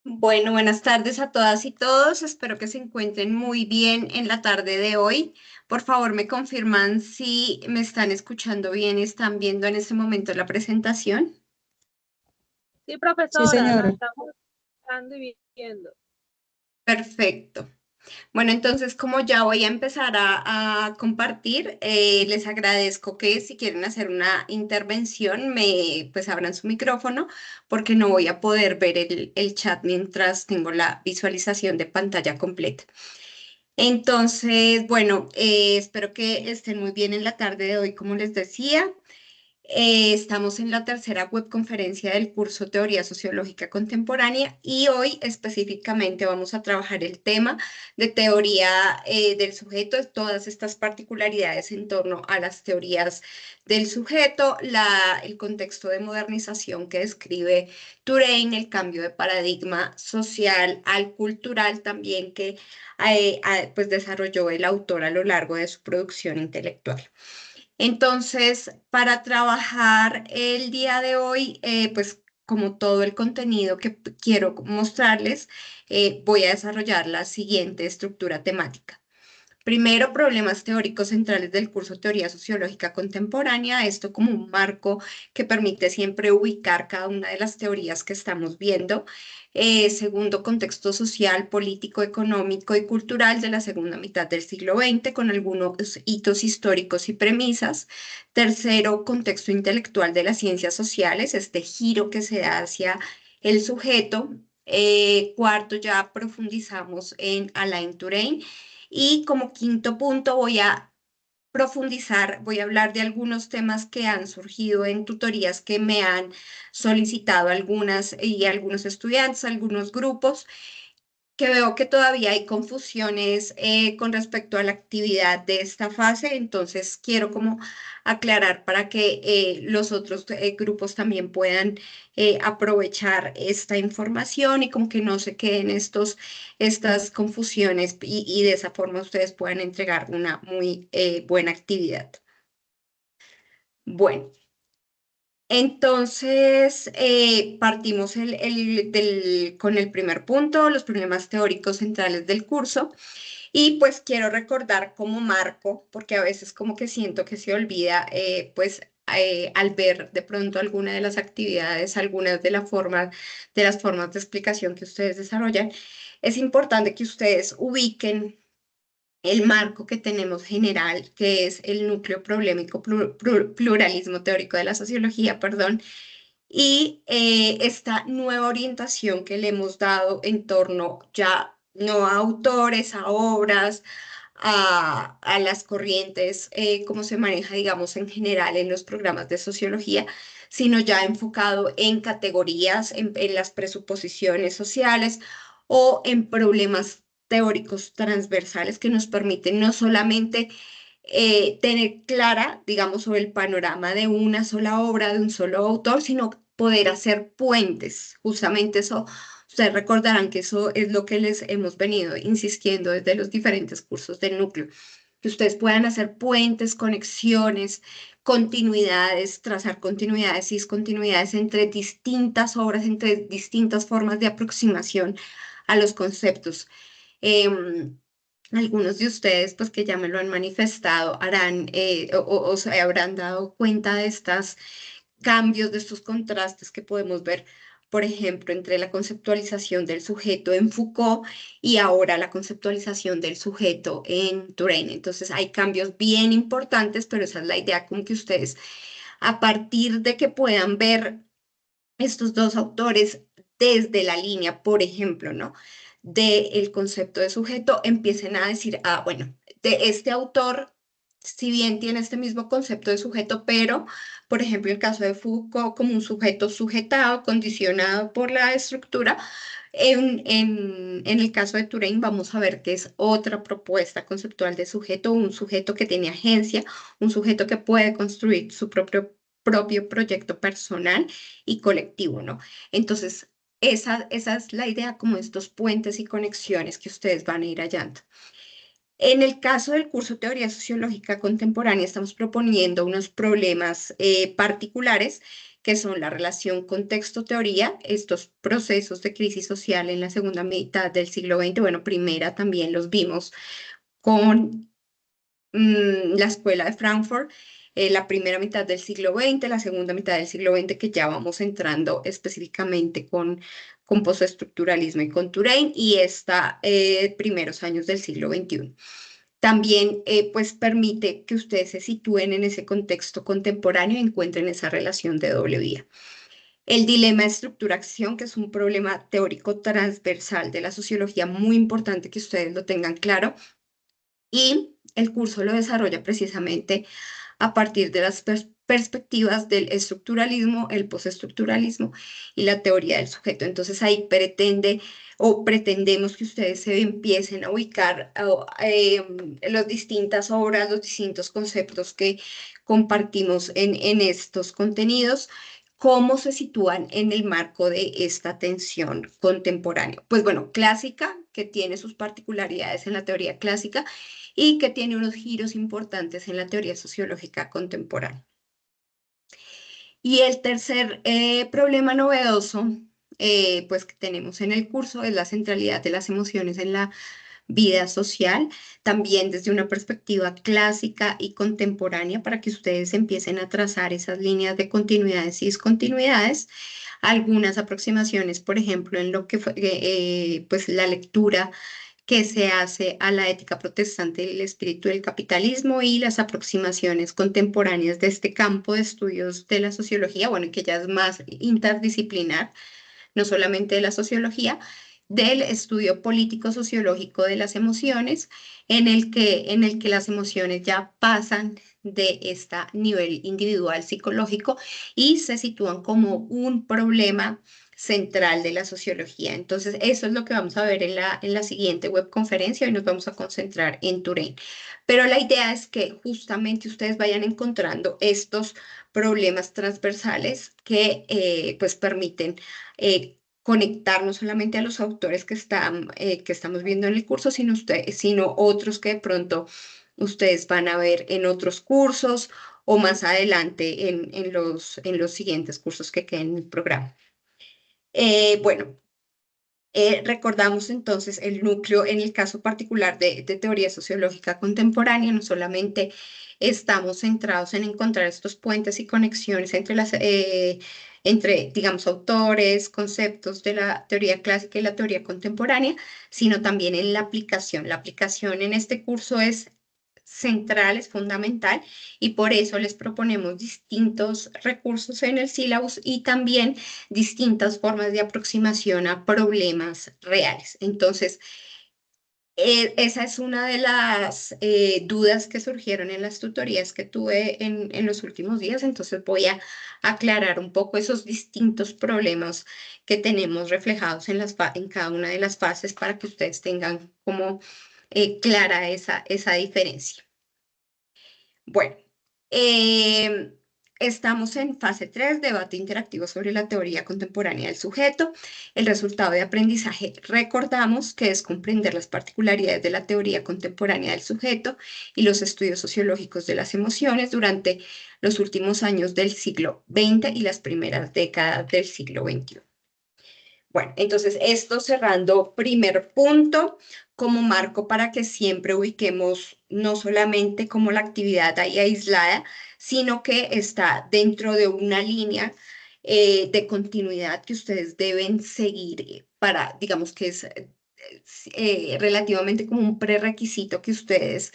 Bueno, buenas tardes a todas y todos. Espero que se encuentren muy bien en la tarde de hoy. Por favor, me confirman si me están escuchando bien y están viendo en este momento la presentación. Sí, Sí, profesora, la señora. estamos escuchando y viendo. Perfecto. Bueno, entonces como ya voy a empezar a compartir, les agradezco que si quieren hacer una intervención, pues abran su micrófono porque no voy a poder ver el chat mientras tengo la visualización de pantalla completa. Entonces, bueno, espero que estén muy bien en la tarde de hoy, como les decía. Estamos en la tercera webconferencia del curso Teoría Sociológica Contemporánea y hoy específicamente vamos a trabajar el tema de teoría del sujeto, todas estas particularidades en torno a las teorías del sujeto, el contexto de modernización que describe Touraine, el cambio de paradigma social al cultural también que pues desarrolló el autor a lo largo de su producción intelectual. Entonces, para trabajar el día de hoy, pues como todo el contenido que quiero mostrarles, voy a desarrollar la siguiente estructura temática. Primero, problemas teóricos centrales del curso Teoría Sociológica Contemporánea, esto como un marco que permite siempre ubicar cada una de las teorías que estamos viendo. Segundo, contexto social, político, económico y cultural de la segunda mitad del siglo XX, con algunos hitos históricos y premisas. Tercero, contexto intelectual de las ciencias sociales, este giro que se da hacia el sujeto. Cuarto, ya profundizamos en Alain Touraine. Y como quinto punto voy a profundizar, voy a hablar de algunos temas que han surgido en tutorías que me han solicitado algunas y algunos estudiantes, algunos grupos que veo que todavía hay confusiones con respecto a la actividad de esta fase, entonces quiero como aclarar para que los otros grupos también puedan aprovechar esta información y como que no se queden estas confusiones y de esa forma ustedes puedan entregar una muy buena actividad. Bueno. Entonces, partimos con el primer punto, los problemas teóricos centrales del curso. Y pues quiero recordar como marco, porque a veces como que siento que se olvida, pues al ver de pronto alguna de las actividades, algunas de las formas de explicación que ustedes desarrollan, es importante que ustedes ubiquen el marco que tenemos general, que es el núcleo problemático pluralismo teórico de la sociología, perdón, y esta nueva orientación que le hemos dado en torno ya no a autores, a obras, a las corrientes, cómo se maneja, digamos, en general en los programas de sociología, sino ya enfocado en categorías, en las presuposiciones sociales o en problemas teóricos transversales que nos permiten no solamente tener clara, digamos, sobre el panorama de una sola obra, de un solo autor, sino poder hacer puentes. Justamente eso, ustedes recordarán que eso es lo que les hemos venido insistiendo desde los diferentes cursos del núcleo, que ustedes puedan hacer puentes, conexiones, continuidades, trazar continuidades y discontinuidades entre distintas obras, entre distintas formas de aproximación a los conceptos. Em, Algunos de ustedes, pues que ya me lo han manifestado, harán o se habrán dado cuenta de estos cambios, de estos contrastes que podemos ver, por ejemplo, entre la conceptualización del sujeto en Foucault y ahora la conceptualización del sujeto en Touraine. Entonces hay cambios bien importantes, pero esa es la idea, como que ustedes, a partir de que puedan ver estos dos autores desde la línea, por ejemplo, ¿no? Del concepto de sujeto, empiecen a decir, ah, bueno, de este autor, si bien tiene este mismo concepto de sujeto, pero, por ejemplo, el caso de Foucault como un sujeto sujetado, condicionado por la estructura, en el caso de Touraine vamos a ver que es otra propuesta conceptual de sujeto, un sujeto que tiene agencia, un sujeto que puede construir su propio proyecto personal y colectivo, ¿no? Entonces, esa es la idea, como estos puentes y conexiones que ustedes van a ir hallando. En el caso del curso Teoría Sociológica Contemporánea, estamos proponiendo unos problemas particulares que son la relación contexto-teoría, estos procesos de crisis social en la segunda mitad del siglo XX, bueno, primera también los vimos con la Escuela de Frankfurt, la primera mitad del siglo XX, la segunda mitad del siglo XX, que ya vamos entrando específicamente con postestructuralismo y con Touraine, y esta primeros años del siglo XXI. También pues permite que ustedes se sitúen en ese contexto contemporáneo y encuentren esa relación de doble vía. El dilema de estructura-acción, que es un problema teórico transversal de la sociología muy importante que ustedes lo tengan claro, y el curso lo desarrolla precisamente a partir de las perspectivas del estructuralismo, el postestructuralismo y la teoría del sujeto. Entonces ahí pretende o pretendemos que ustedes se empiecen a ubicar las distintas obras, los distintos conceptos que compartimos en estos contenidos, cómo se sitúan en el marco de esta tensión contemporánea. Pues bueno, clásica, que tiene sus particularidades en la teoría clásica, y que tiene unos giros importantes en la teoría sociológica contemporánea. Y el tercer problema novedoso pues que tenemos en el curso es la centralidad de las emociones en la vida social, también desde una perspectiva clásica y contemporánea para que ustedes empiecen a trazar esas líneas de continuidades y discontinuidades. Algunas aproximaciones, por ejemplo, en lo que fue pues la lectura que se hace a la ética protestante del espíritu del capitalismo y las aproximaciones contemporáneas de este campo de estudios de la sociología, bueno, que ya es más interdisciplinar, no solamente de la sociología, del estudio político-sociológico de las emociones, en el que las emociones ya pasan de este nivel individual psicológico y se sitúan como un problema central de la sociología. Entonces, eso es lo que vamos a ver en la siguiente webconferencia. Hoy nos vamos a concentrar en Touraine. Pero la idea es que justamente ustedes vayan encontrando estos problemas transversales que pues permiten conectar no solamente a los autores que estamos viendo en el curso, sino otros que de pronto ustedes van a ver en otros cursos o más adelante en los siguientes cursos que queden en el programa. Bueno, recordamos entonces el núcleo en el caso particular de teoría sociológica contemporánea. No solamente estamos centrados en encontrar estos puentes y conexiones entre, digamos, autores, conceptos de la teoría clásica y la teoría contemporánea, sino también en la aplicación. La aplicación en este curso es central, es fundamental, y por eso les proponemos distintos recursos en el sílabus y también distintas formas de aproximación a problemas reales. Entonces, esa es una de las dudas que surgieron en las tutorías que tuve en los últimos días. Entonces, voy a aclarar un poco esos distintos problemas que tenemos reflejados en cada una de las fases para que ustedes tengan como clara esa diferencia. Bueno, em, estamos en fase 3, debate interactivo sobre la teoría contemporánea del sujeto. El resultado de aprendizaje, recordamos que es comprender las particularidades de la teoría contemporánea del sujeto y los estudios sociológicos de las emociones durante los últimos años del siglo XX y las primeras décadas del siglo XXI. Bueno, entonces esto cerrando primer punto como marco para que siempre ubiquemos no solamente como la actividad ahí aislada, sino que está dentro de una línea de continuidad que ustedes deben seguir para, digamos que es relativamente como un prerequisito que ustedes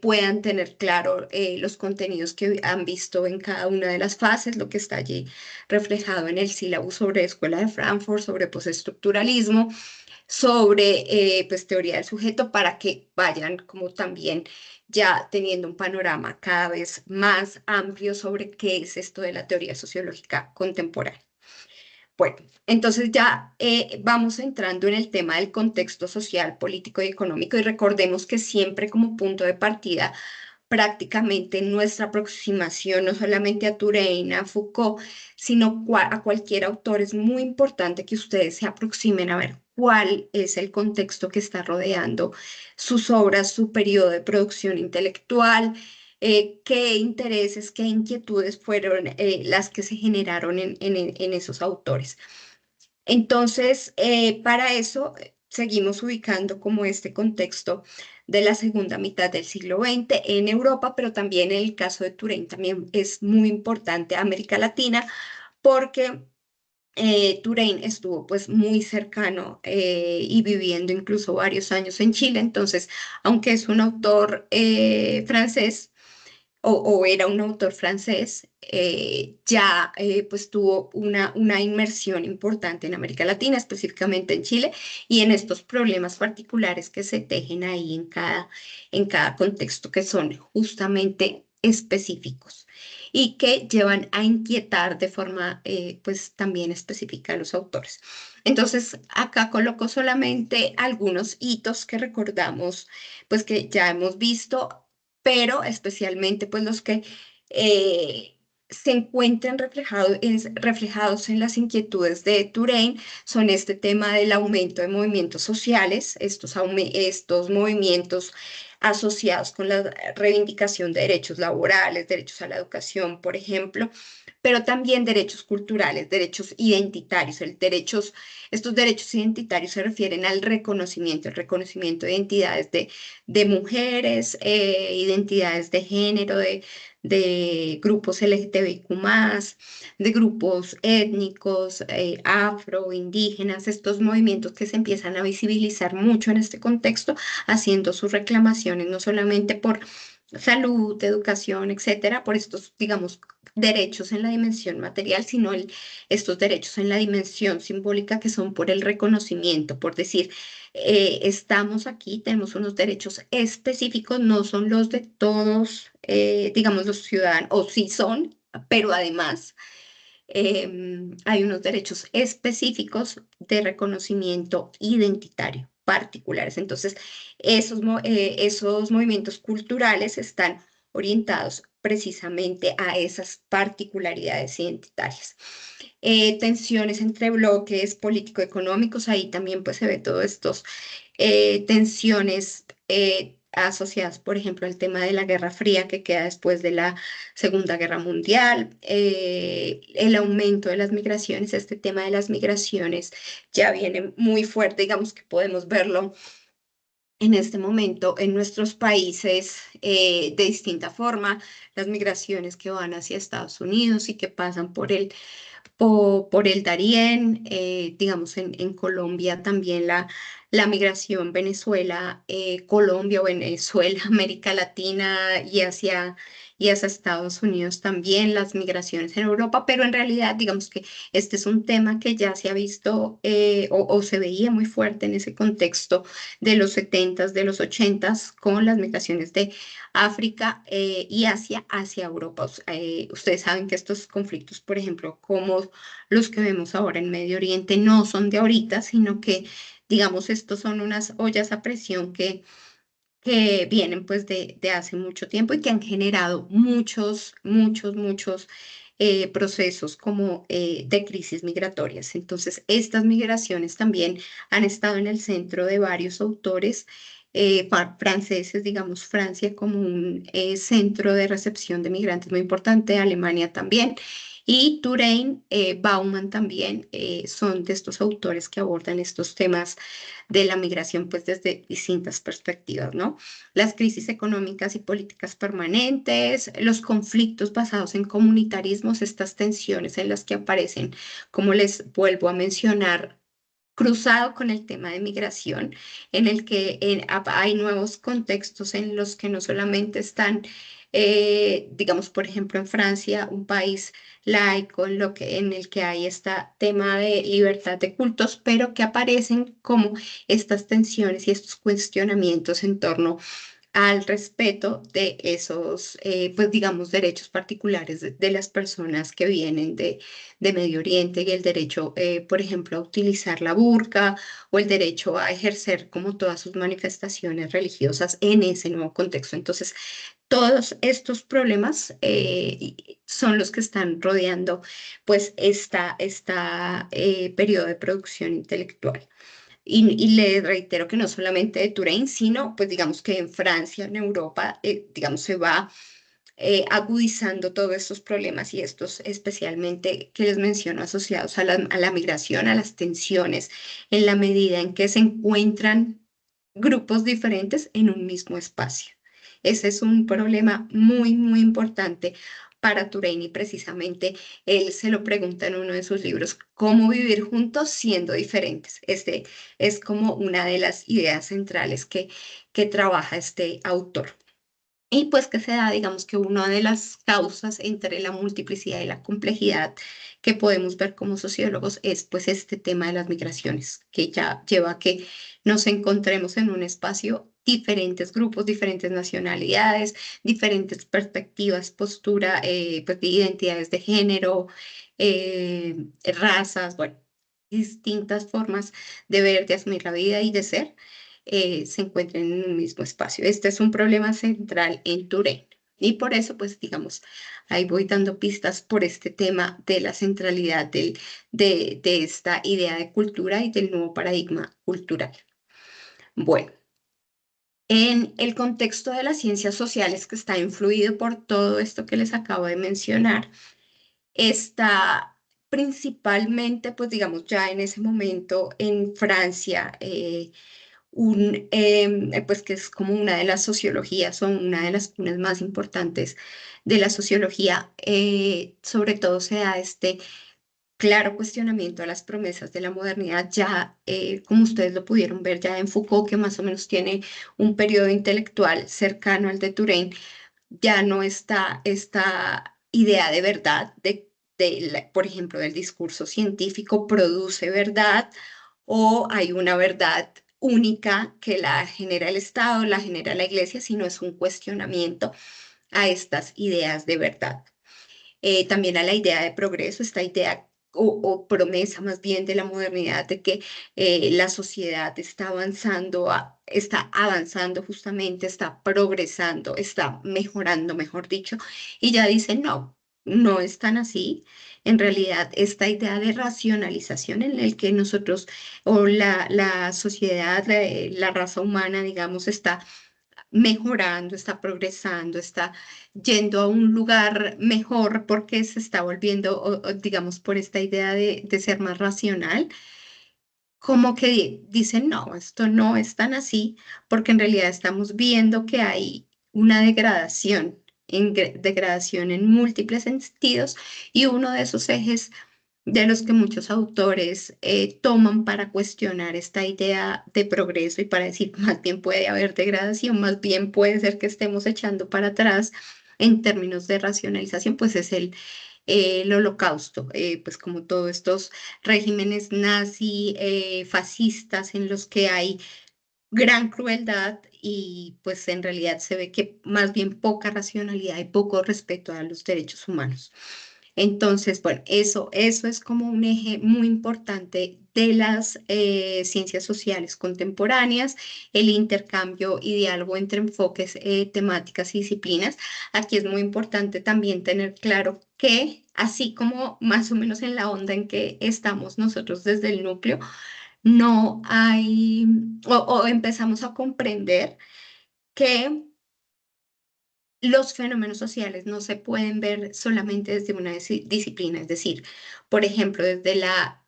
puedan tener claro los contenidos que han visto en cada una de las fases, lo que está allí reflejado en el sílabo sobre Escuela de Frankfurt, sobre postestructuralismo, sobre pues teoría del sujeto, para que vayan como también ya teniendo un panorama cada vez más amplio sobre qué es esto de la teoría sociológica contemporánea. Bueno, entonces ya vamos entrando en el tema del contexto social, político y económico, y recordemos que siempre como punto de partida prácticamente nuestra aproximación no solamente a Touraine, a Foucault, sino a cualquier autor. Es muy importante que ustedes se aproximen a ver cuál es el contexto que está rodeando sus obras, su periodo de producción intelectual, qué intereses, qué inquietudes fueron las que se generaron en esos autores. Entonces, para eso seguimos ubicando como este contexto de la segunda mitad del siglo XX en Europa, pero también en el caso de Turén también es muy importante América Latina porque Turén estuvo pues muy cercano y viviendo incluso varios años en Chile, entonces, aunque es un autor francés, o era un autor francés, ya pues tuvo una inmersión importante en América Latina, específicamente en Chile, y en estos problemas particulares que se tejen ahí en cada contexto, que son justamente específicos y que llevan a inquietar de forma pues también específica a los autores. Entonces, acá coloco solamente algunos hitos que recordamos, pues que ya hemos visto, pero especialmente pues los que se encuentran reflejados en las inquietudes de Touraine son este tema del aumento de movimientos sociales, estos movimientos asociados con la reivindicación de derechos laborales, derechos a la educación, por ejemplo, pero también derechos culturales, derechos identitarios. Estos derechos identitarios se refieren al reconocimiento, el reconocimiento de identidades de mujeres, identidades de género, de grupos LGTBIQ+, de grupos étnicos, afro, indígenas, estos movimientos que se empiezan a visibilizar mucho en este contexto, haciendo sus reclamaciones no solamente por salud, educación, etcétera, por estos, digamos, derechos en la dimensión material, sino estos derechos en la dimensión simbólica que son por el reconocimiento, por decir, estamos aquí, tenemos unos derechos específicos, no son los de todos, digamos, los ciudadanos, o sí son, pero además hay unos derechos específicos de reconocimiento identitario particulares. Entonces, esos movimientos culturales están orientados precisamente a esas particularidades identitarias. Tensiones entre bloques político-económicos, ahí también pues se ve todos estos tensiones asociadas, por ejemplo, al tema de la Guerra Fría que queda después de la Segunda Guerra Mundial, el aumento de las migraciones, este tema de las migraciones ya viene muy fuerte, digamos que podemos verlo en este momento en nuestros países de distinta forma, las migraciones que van hacia Estados Unidos y que pasan por el Darién, digamos en Colombia también la migración Venezuela, Colombia o Venezuela, América Latina y hacia Estados Unidos también, las migraciones en Europa, pero en realidad digamos que este es un tema que ya se ha visto o se veía muy fuerte en ese contexto de los 70s, de los 80s, con las migraciones de África y Asia hacia Europa. Ustedes saben que estos conflictos, por ejemplo, como los que vemos ahora en Medio Oriente, no son de ahorita, sino que, digamos, estos son unas ollas a presión que vienen pues de hace mucho tiempo y que han generado muchos procesos como de crisis migratorias. Entonces, estas migraciones también han estado en el centro de varios autores franceses, digamos, Francia como un centro de recepción de migrantes muy importante, Alemania también. Y Touraine, Bauman también son de estos autores que abordan estos temas de la migración pues desde distintas perspectivas, ¿no? Las crisis económicas y políticas permanentes, los conflictos basados en comunitarismos, estas tensiones en las que aparecen, como les vuelvo a mencionar, cruzado con el tema de migración, en el que hay nuevos contextos en los que no solamente están, digamos, por ejemplo, en Francia, un país laico, en el que hay este tema de libertad de cultos, pero que aparecen como estas tensiones y estos cuestionamientos en torno al respeto de esos, pues digamos, derechos particulares de las personas que vienen de Medio Oriente y el derecho, por ejemplo, a utilizar la burka o el derecho a ejercer como todas sus manifestaciones religiosas en ese nuevo contexto. Entonces, todos estos problemas son los que están rodeando pues esta periodo de producción intelectual. y le reitero que no solamente de Touraine, sino pues digamos que en Francia, en Europa, digamos se va agudizando todos estos problemas y estos especialmente que les menciono asociados a la migración, a las tensiones, en la medida en que se encuentran grupos diferentes en un mismo espacio. Ese es un problema muy, muy importante para Touraine y precisamente él se lo pregunta en uno de sus libros, ¿cómo vivir juntos siendo diferentes? Este es como una de las ideas centrales que trabaja este autor. Y pues que se da, digamos que una de las causas entre la multiplicidad y la complejidad que podemos ver como sociólogos es pues este tema de las migraciones, que ya lleva a que nos encontremos en un espacio diferentes grupos, diferentes nacionalidades, diferentes perspectivas, postura, pues de identidades de género, razas, bueno, distintas formas de ver, de asumir la vida y de ser se encuentren en un mismo espacio. Este es un problema central en Touraine. Y por eso, pues digamos, ahí voy dando pistas por este tema de la centralidad de esta idea de cultura y del nuevo paradigma cultural. Bueno, en el contexto de las ciencias sociales que está influido por todo esto que les acabo de mencionar, está principalmente, pues digamos, ya en ese momento en Francia, pues que es como una de las sociologías o una de las cunas más importantes de la sociología, sobre todo se da este claro cuestionamiento a las promesas de la modernidad, ya como ustedes lo pudieron ver ya en Foucault, que más o menos tiene un periodo intelectual cercano al de Touraine, ya no está esta idea de verdad, por ejemplo, del discurso científico produce verdad o hay una verdad única que la genera el Estado, la genera la Iglesia, sino es un cuestionamiento a estas ideas de verdad. También a la idea de progreso, esta idea o promesa más bien de la modernidad de que la sociedad está avanzando justamente, está progresando, está mejorando, mejor dicho, y ya dicen, no, no es tan así. En realidad, esta idea de racionalización en el que nosotros o la sociedad, la raza humana, digamos, está mejorando, está progresando, está yendo a un lugar mejor porque se está volviendo, digamos, por esta idea de ser más racional, como que dicen, no, esto no es tan así, porque en realidad estamos viendo que hay una degradación, degradación en múltiples sentidos, y uno de esos ejes de los que muchos autores toman para cuestionar esta idea de progreso y para decir, más bien puede haber degradación, más bien puede ser que estemos echando para atrás en términos de racionalización, pues es el holocausto, pues como todos estos regímenes nazi, fascistas en los que hay gran crueldad y pues en realidad se ve que más bien poca racionalidad y poco respeto a los derechos humanos. Entonces, bueno, eso es como un eje muy importante de las ciencias sociales contemporáneas, el intercambio y diálogo entre enfoques, temáticas y disciplinas. Aquí es muy importante también tener claro que, así como más o menos en la onda en que estamos nosotros desde el núcleo, no hay, o empezamos a comprender que los fenómenos sociales no se pueden ver solamente desde una disciplina, es decir, por ejemplo, desde la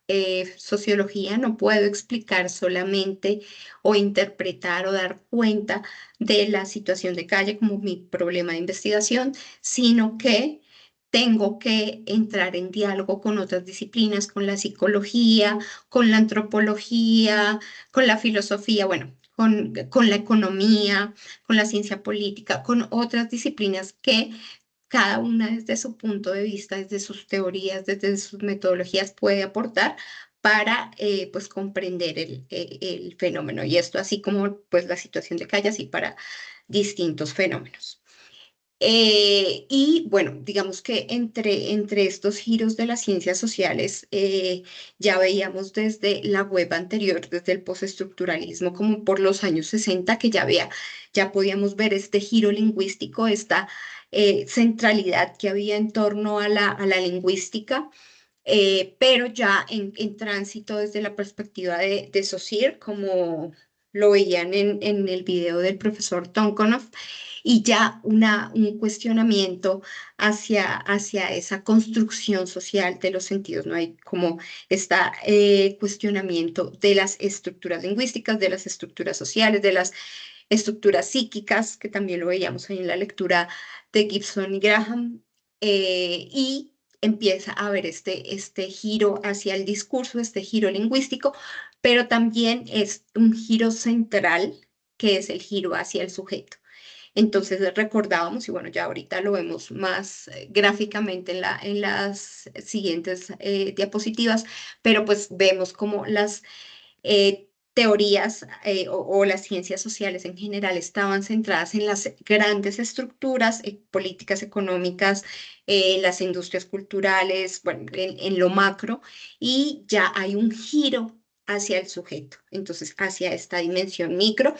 sociología no puedo explicar solamente o interpretar o dar cuenta de la situación de calle como mi problema de investigación, sino que tengo que entrar en diálogo con otras disciplinas, con la psicología, con la antropología, con la filosofía, bueno, con la economía, con la ciencia política, con otras disciplinas que cada una desde su punto de vista, desde sus teorías, desde sus metodologías puede aportar para pues comprender el fenómeno. Y esto así como pues la situación de calle, así para distintos fenómenos. Y bueno, digamos que entre estos giros de las ciencias sociales, ya veíamos desde la web anterior, desde el postestructuralismo, como por los años 60 que ya podíamos ver este giro lingüístico, esta centralidad que había en torno a la lingüística pero ya en tránsito desde la perspectiva de Saussure, como lo veían en el video del profesor Tonkonoff, y ya un cuestionamiento hacia esa construcción social de los sentidos. No hay como este cuestionamiento de las estructuras lingüísticas, de las estructuras sociales, de las estructuras psíquicas, que también lo veíamos ahí en la lectura de Gibson y Graham, y empieza a haber este giro hacia el discurso, este giro lingüístico, pero también es un giro central, que es el giro hacia el sujeto. Entonces recordábamos, y bueno, ya ahorita lo vemos más gráficamente en las siguientes diapositivas, pero pues vemos como las teorías o las ciencias sociales en general estaban centradas en las grandes estructuras políticas, económicas, las industrias culturales, bueno, en lo macro, y ya hay un giro hacia el sujeto, entonces hacia esta dimensión micro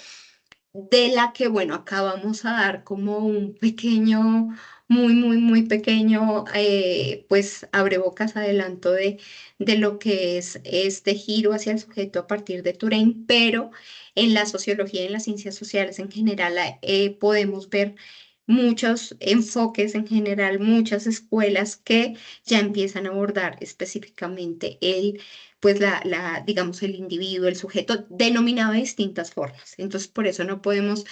de la que, bueno, acá vamos a dar como un pequeño, muy pequeño, pues abrebocas adelanto de lo que es este giro hacia el sujeto a partir de Turing, pero en la sociología y en las ciencias sociales en general podemos ver muchos enfoques en general, muchas escuelas que ya empiezan a abordar específicamente pues digamos, el individuo, el sujeto, denominado de distintas formas. Entonces, por eso no podemos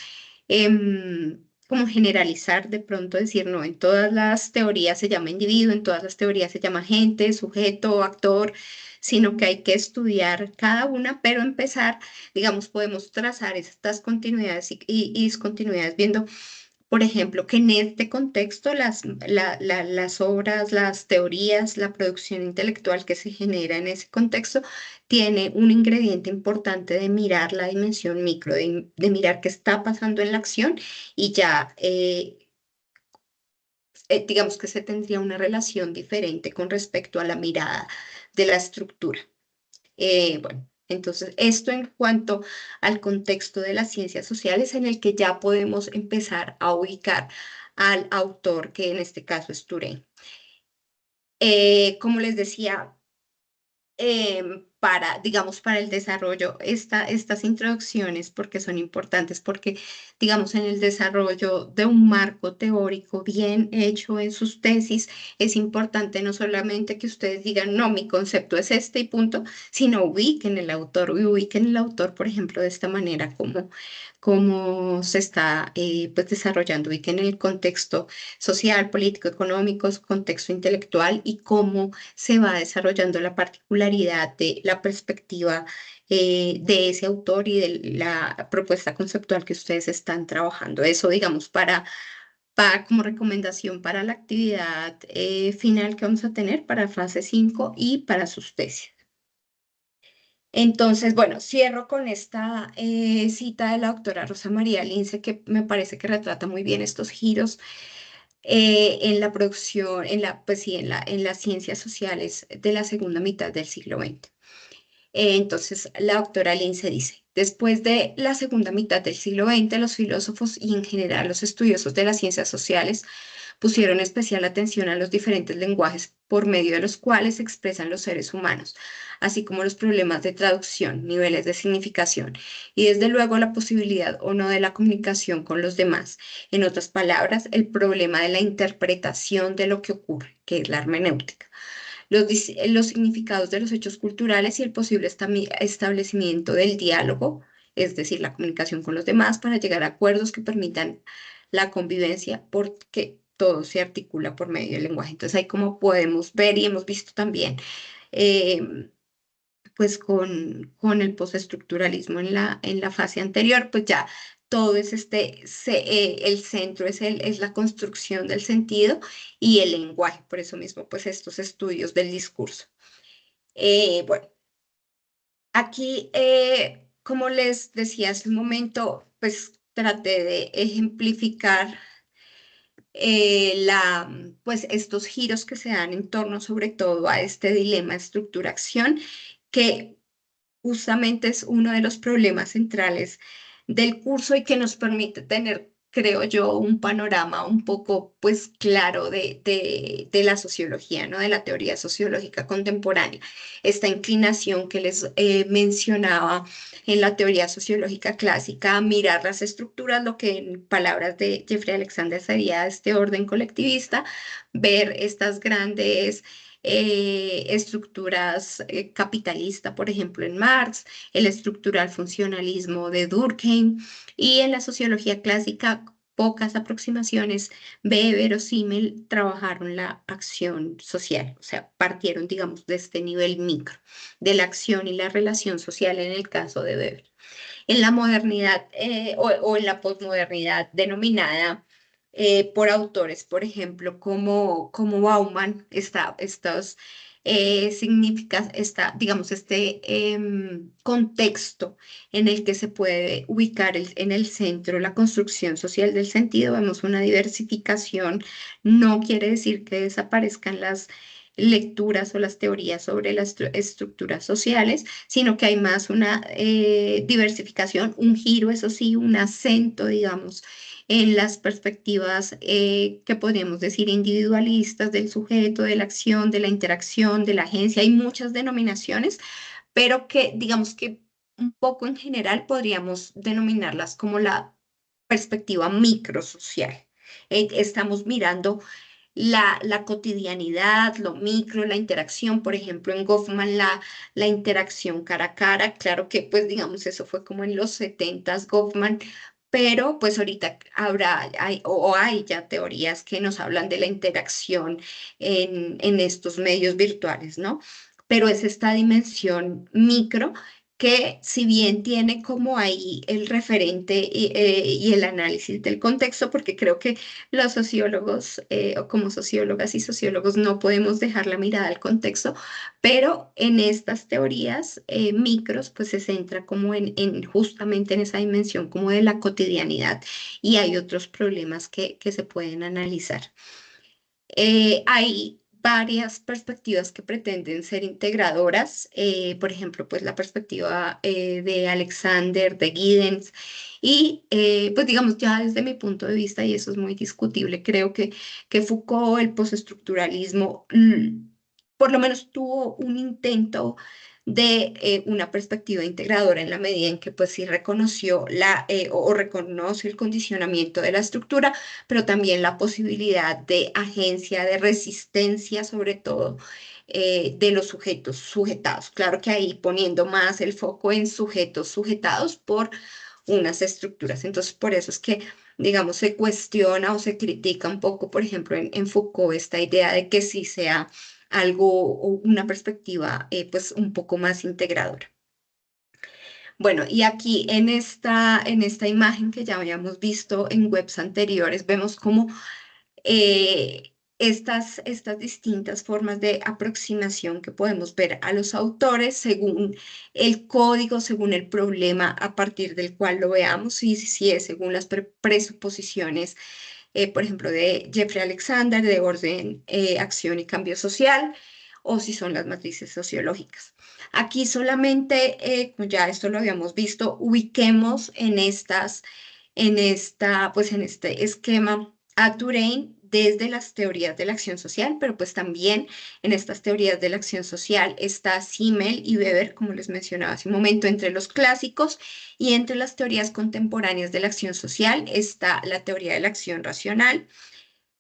como generalizar, de pronto decir, no, en todas las teorías se llama individuo, en todas las teorías se llama agente, sujeto, actor, sino que hay que estudiar cada una, pero empezar, digamos, podemos trazar estas continuidades y discontinuidades viendo, por ejemplo, que en este contexto las obras, las teorías, la producción intelectual que se genera en ese contexto tiene un ingrediente importante de mirar la dimensión micro, de mirar qué está pasando en la acción, y ya digamos que se tendría una relación diferente con respecto a la mirada de la estructura. Bueno, entonces esto en cuanto al contexto de las ciencias sociales, en el que ya podemos empezar a ubicar al autor, que en este caso es Touré. Como les decía, digamos, para el desarrollo, estas introducciones, porque son importantes, porque, digamos, en el desarrollo de un marco teórico bien hecho en sus tesis, es importante no solamente que ustedes digan, no, mi concepto es este y punto, sino ubiquen el autor, por ejemplo, de esta manera, como se está pues desarrollando, ubiquen el contexto social, político, económico, su contexto intelectual, y cómo se va desarrollando la particularidad de la perspectiva de ese autor y de la propuesta conceptual que ustedes están trabajando. Eso, digamos, como recomendación para la actividad final que vamos a tener para fase 5 y para sus tesis. Entonces, bueno, cierro con esta cita de la doctora Rosa María Lince, que me parece que retrata muy bien estos giros en la producción, pues sí, en las ciencias sociales de la segunda mitad del siglo XX. Entonces, la doctora Lince dice, después de la segunda mitad del siglo XX, los filósofos y en general los estudiosos de las ciencias sociales pusieron especial atención a los diferentes lenguajes por medio de los cuales se expresan los seres humanos, así como los problemas de traducción, niveles de significación y desde luego la posibilidad o no de la comunicación con los demás. En otras palabras, el problema de la interpretación de lo que ocurre, que es la hermenéutica. Los significados de los hechos culturales y el posible establecimiento del diálogo, es decir, la comunicación con los demás para llegar a acuerdos que permitan la convivencia, porque todo se articula por medio del lenguaje. Entonces, ahí como podemos ver y hemos visto también, eh, pues con el postestructuralismo en la fase anterior, pues ya todo es el centro es la construcción del sentido y el lenguaje, por eso mismo, pues estos estudios del discurso. Bueno, aquí, como les decía hace un momento, pues traté de ejemplificar pues estos giros que se dan en torno sobre todo a este dilema estructura-acción, que justamente es uno de los problemas centrales del curso y que nos permite tener creo yo, un panorama un poco pues claro de la sociología, ¿no? De la teoría sociológica contemporánea. Esta inclinación que les mencionaba en la teoría sociológica clásica, a mirar las estructuras, lo que en palabras de Jeffrey Alexander sería este orden colectivista, ver estas grandes estructuras capitalistas, por ejemplo, en Marx, el estructural funcionalismo de Durkheim, y en la sociología clásica, pocas aproximaciones verosímil trabajaron la acción social, o sea, partieron, digamos, de este nivel micro, de la acción y la relación social en el caso de Weber. En la modernidad o en la posmodernidad denominada por autores, por ejemplo, como Bauman, estos significa, digamos, contexto en el que se puede ubicar en el centro la construcción social del sentido. Vemos una diversificación, no quiere decir que desaparezcan las lecturas o las teorías sobre las estructuras sociales, sino que hay más una diversificación, un giro, eso sí, un acento, digamos, en las perspectivas que podríamos decir individualistas del sujeto, de la acción, de la interacción, de la agencia. Hay muchas denominaciones, pero que digamos que un poco en general podríamos denominarlas como la perspectiva microsocial. Estamos mirando la cotidianidad, lo micro, la interacción, por ejemplo, en Goffman, la interacción cara a cara, claro que pues digamos eso fue como en los 70 Goffman, pero pues ahorita o hay ya teorías que nos hablan de la interacción en estos medios virtuales, ¿no? Pero es esta dimensión micro que si bien tiene como ahí el referente y el análisis del contexto, porque creo que los sociólogos o como sociólogas y sociólogos no podemos dejar la mirada al contexto, pero en estas teorías micros pues se centra como en justamente en esa dimensión como de la cotidianidad y hay otros problemas que se pueden analizar. Hay varias perspectivas que pretenden ser integradoras, por ejemplo, pues la perspectiva de Alexander, de Giddens, y pues digamos ya desde mi punto de vista, y eso es muy discutible, creo que Foucault, el postestructuralismo, por lo menos tuvo un intento de una perspectiva integradora en la medida en que pues sí reconoció o reconoce el condicionamiento de la estructura, pero también la posibilidad de agencia, de resistencia, sobre todo de los sujetos sujetados. Claro que ahí poniendo más el foco en sujetos sujetados por unas estructuras. Entonces, por eso es que, digamos, se cuestiona o se critica un poco, por ejemplo, en Foucault, esta idea de que sí sea algo o una perspectiva pues un poco más integradora. Bueno, y aquí en esta imagen que ya habíamos visto en webs anteriores, vemos cómo estas distintas formas de aproximación que podemos ver a los autores según el código, según el problema a partir del cual lo veamos, y si es según las presuposiciones, por ejemplo, de Jeffrey Alexander, de orden, acción y cambio social, o si son las matrices sociológicas. Aquí solamente, ya esto lo habíamos visto, ubiquemos pues en este esquema a Touraine desde las teorías de la acción social, pero pues también en estas teorías de la acción social está Simmel y Weber, como les mencionaba hace un momento, entre los clásicos, y entre las teorías contemporáneas de la acción social está la teoría de la acción racional,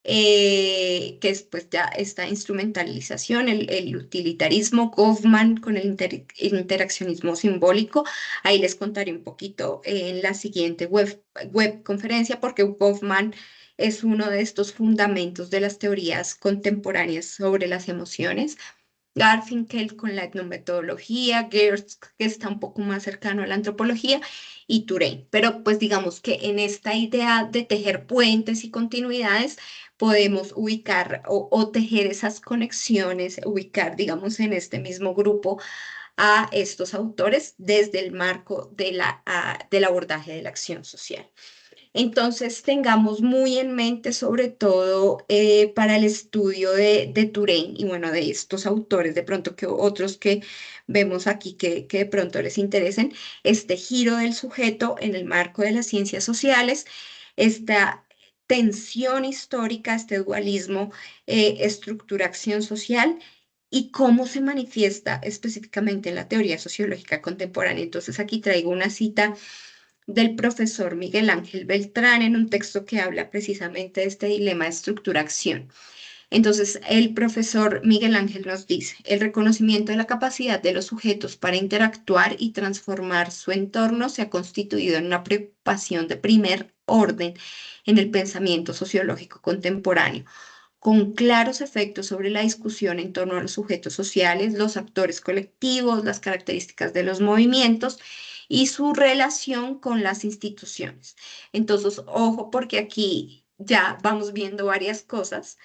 que es pues ya esta instrumentalización, el utilitarismo, Goffman con el interaccionismo simbólico. Ahí les contaré un poquito en la siguiente web conferencia, porque Goffman es uno de estos fundamentos de las teorías contemporáneas sobre las emociones. Garfinkel con la etnometodología, Gertz, que está un poco más cercano a la antropología, y Touraine. Pero pues digamos que en esta idea de tejer puentes y continuidades, podemos ubicar o tejer esas conexiones, ubicar, digamos, en este mismo grupo a estos autores desde el marco del abordaje de la acción social. Entonces, tengamos muy en mente, sobre todo para el estudio de Touraine y bueno, de estos autores, de pronto que otros que vemos aquí que de pronto les interesen, este giro del sujeto en el marco de las ciencias sociales, esta tensión histórica, este dualismo, estructura-acción social y cómo se manifiesta específicamente en la teoría sociológica contemporánea. Entonces aquí traigo una cita del profesor Miguel Ángel Beltrán en un texto que habla precisamente de este dilema de estructura-acción. Entonces, el profesor Miguel Ángel nos dice, el reconocimiento de la capacidad de los sujetos para interactuar y transformar su entorno se ha constituido en una preocupación de primer orden en el pensamiento sociológico contemporáneo, con claros efectos sobre la discusión en torno a los sujetos sociales, los actores colectivos, las características de los movimientos y su relación con las instituciones. Entonces, ojo, porque aquí ya vamos viendo varias cosas,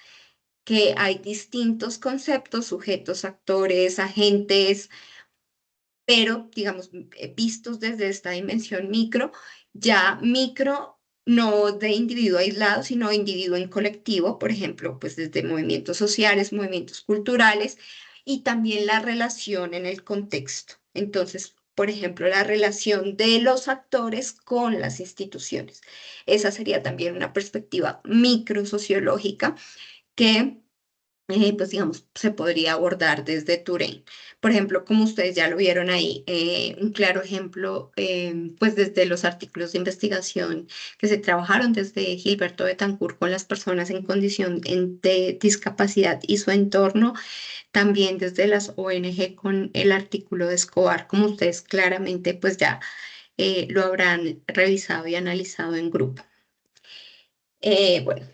que hay distintos conceptos, sujetos, actores, agentes, pero, digamos, vistos desde esta dimensión micro, ya micro no de individuo aislado, sino individuo en colectivo, por ejemplo, pues desde movimientos sociales, movimientos culturales y también la relación en el contexto. Entonces, por ejemplo, la relación de los actores con las instituciones. Esa sería también una perspectiva microsociológica que pues digamos, se podría abordar desde Touraine. Por ejemplo, como ustedes ya lo vieron ahí, un claro ejemplo, pues desde los artículos de investigación que se trabajaron desde Gilberto Betancourt con las personas en condición de discapacidad y su entorno, también desde las ONG con el artículo de Escobar, como ustedes claramente pues ya lo habrán revisado y analizado en grupo. Bueno.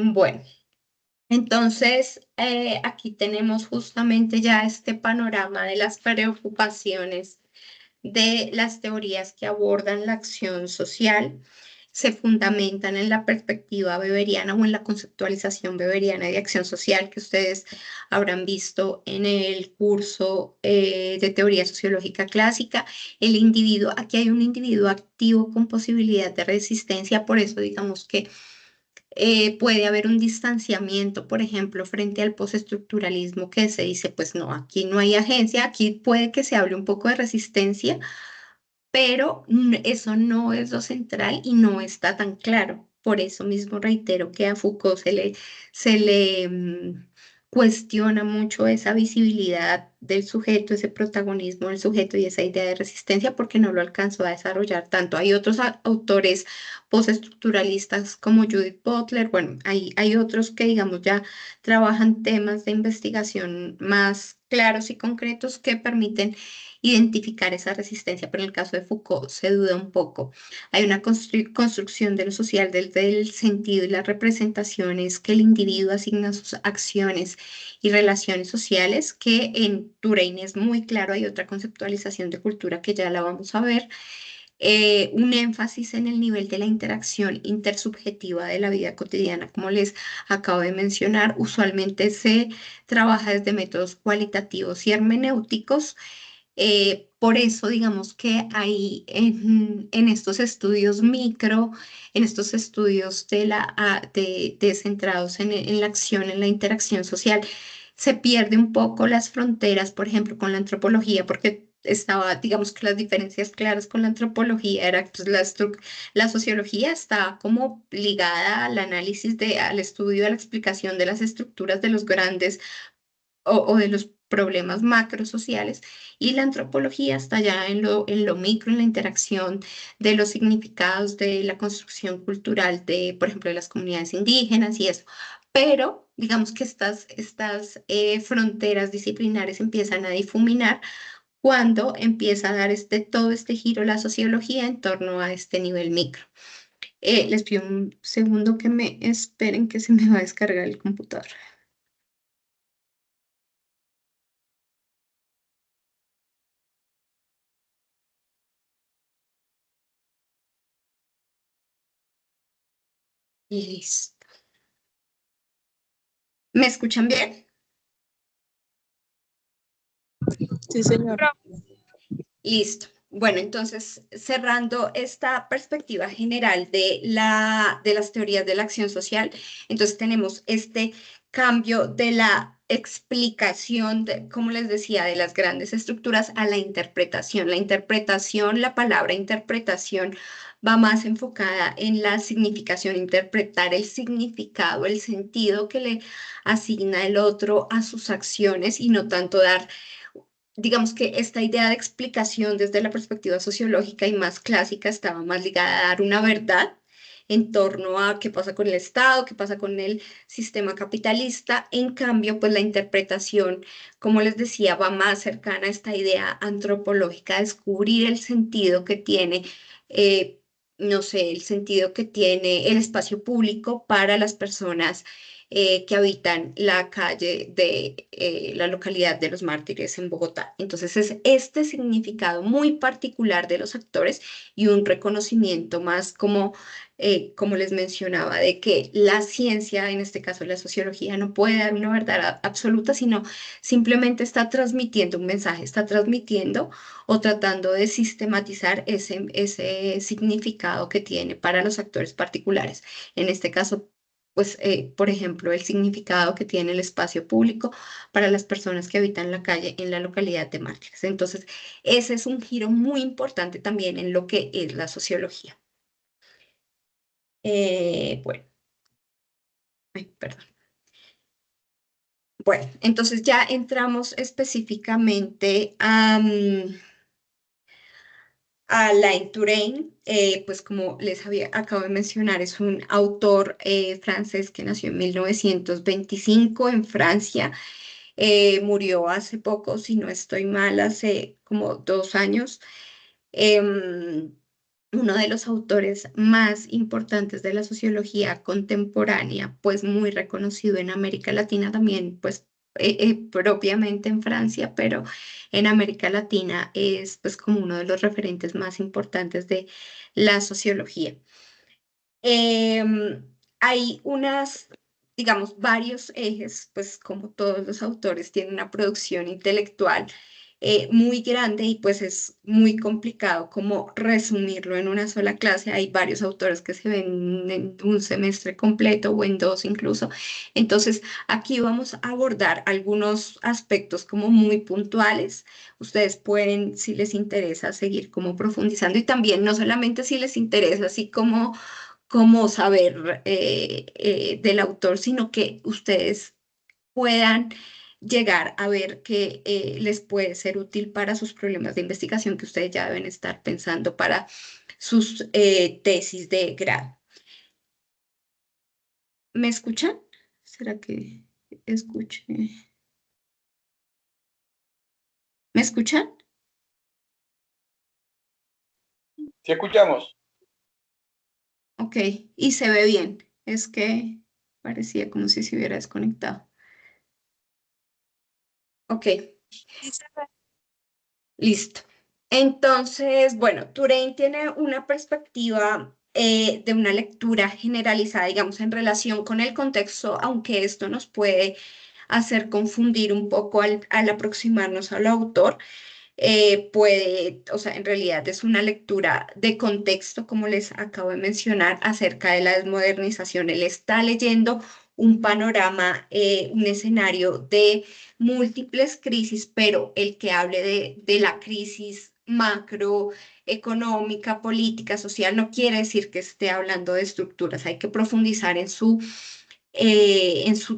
Bueno, entonces, aquí tenemos justamente ya este panorama de las preocupaciones de las teorías que abordan la acción social. Se fundamentan en la perspectiva beberiana o en la conceptualización beberiana de acción social que ustedes habrán visto en el curso de teoría sociológica clásica. El individuo, aquí hay un individuo activo con posibilidad de resistencia, por eso digamos que puede haber un distanciamiento, por ejemplo, frente al postestructuralismo que se dice, pues no, aquí no hay agencia, aquí puede que se hable un poco de resistencia, pero eso no es lo central y no está tan claro. Por eso mismo reitero que a Foucault se le cuestiona mucho esa visibilidad del sujeto, ese protagonismo del sujeto y esa idea de resistencia porque no lo alcanzó a desarrollar tanto. Hay otros autores postestructuralistas como Judith Butler, bueno, hay otros que digamos ya trabajan temas de investigación más claros y concretos que permiten identificar esa resistencia, pero en el caso de Foucault se duda un poco. Hay una construcción de lo social desde el sentido y las representaciones que el individuo asigna a sus acciones y relaciones sociales, que en Touraine es muy claro, hay otra conceptualización de cultura que ya la vamos a ver. Un énfasis en el nivel de la interacción intersubjetiva de la vida cotidiana, como les acabo de mencionar, usualmente se trabaja desde métodos cualitativos y hermenéuticos. Por eso, digamos que hay en estos estudios micro, en estos estudios de centrados en la acción, en la interacción social, se pierde un poco las fronteras, por ejemplo, con la antropología, porque estaba, digamos que las diferencias claras con la antropología era pues, la sociología está como ligada al análisis al estudio, a la explicación de las estructuras de los grandes o de los problemas macrosociales, y la antropología está ya en lo micro, en la interacción de los significados de la construcción cultural de, por ejemplo, de las comunidades indígenas y eso. Pero digamos que estas fronteras disciplinares empiezan a difuminar cuando empieza a dar todo este giro la sociología en torno a este nivel micro. Les pido un segundo que me esperen que se me va a descargar el computador. Listo. ¿Me escuchan bien? Sí, señor. Listo. Bueno, entonces, cerrando esta perspectiva general de las teorías de la acción social, entonces tenemos este cambio de la explicación, como les decía, de las grandes estructuras a la interpretación. La interpretación, la palabra interpretación va más enfocada en la significación, interpretar el significado, el sentido que le asigna el otro a sus acciones y no tanto dar, digamos que esta idea de explicación desde la perspectiva sociológica y más clásica estaba más ligada a dar una verdad en torno a qué pasa con el Estado, qué pasa con el sistema capitalista. En cambio, pues la interpretación, como les decía, va más cercana a esta idea antropológica, descubrir el sentido que tiene, eh, no sé, el sentido que tiene el espacio público para las personas que habitan la calle de la localidad de Los Mártires en Bogotá. Entonces es este significado muy particular de los actores y un reconocimiento más como les mencionaba, de que la ciencia, en este caso la sociología, no puede dar una verdad absoluta, sino simplemente está transmitiendo un mensaje, está transmitiendo o tratando de sistematizar ese significado que tiene para los actores particulares. En este caso, pues, por ejemplo, el significado que tiene el espacio público para las personas que habitan la calle en la localidad de Mártires. Entonces, ese es un giro muy importante también en lo que es la sociología. Bueno, ay, perdón. Bueno, entonces ya entramos específicamente a Alain Touraine, pues como acabo de mencionar, es un autor francés que nació en 1925 en Francia. Murió hace poco, si no estoy mal, hace como 2 años. Em, Uno de los autores más importantes de la sociología contemporánea, pues muy reconocido en América Latina también, pues propiamente en Francia, pero en América Latina es pues como uno de los referentes más importantes de la sociología. Hay digamos, varios ejes, pues como todos los autores tienen una producción intelectual muy grande y pues es muy complicado como resumirlo en una sola clase. Hay varios autores que se ven en un semestre completo o en dos incluso. Entonces, aquí vamos a abordar algunos aspectos como muy puntuales. Ustedes pueden, si les interesa, seguir como profundizando y también no solamente si les interesa, así como saber del autor, sino que ustedes puedan llegar a ver que les puede ser útil para sus problemas de investigación que ustedes ya deben estar pensando para sus tesis de grado. ¿Me escuchan? ¿Será que escuche? ¿Me escuchan? Sí, escuchamos. Ok, y se ve bien. Es que parecía como si se hubiera desconectado. Ok. Listo. Entonces, bueno, Touraine tiene una perspectiva de una lectura generalizada, digamos, en relación con el contexto, aunque esto nos puede hacer confundir un poco al aproximarnos al autor. O sea, en realidad es una lectura de contexto, como les acabo de mencionar, acerca de la desmodernización. Él está leyendo un panorama, un escenario de múltiples crisis, pero el que hable de la crisis macroeconómica, política, social, no quiere decir que esté hablando de estructuras. Hay que profundizar en su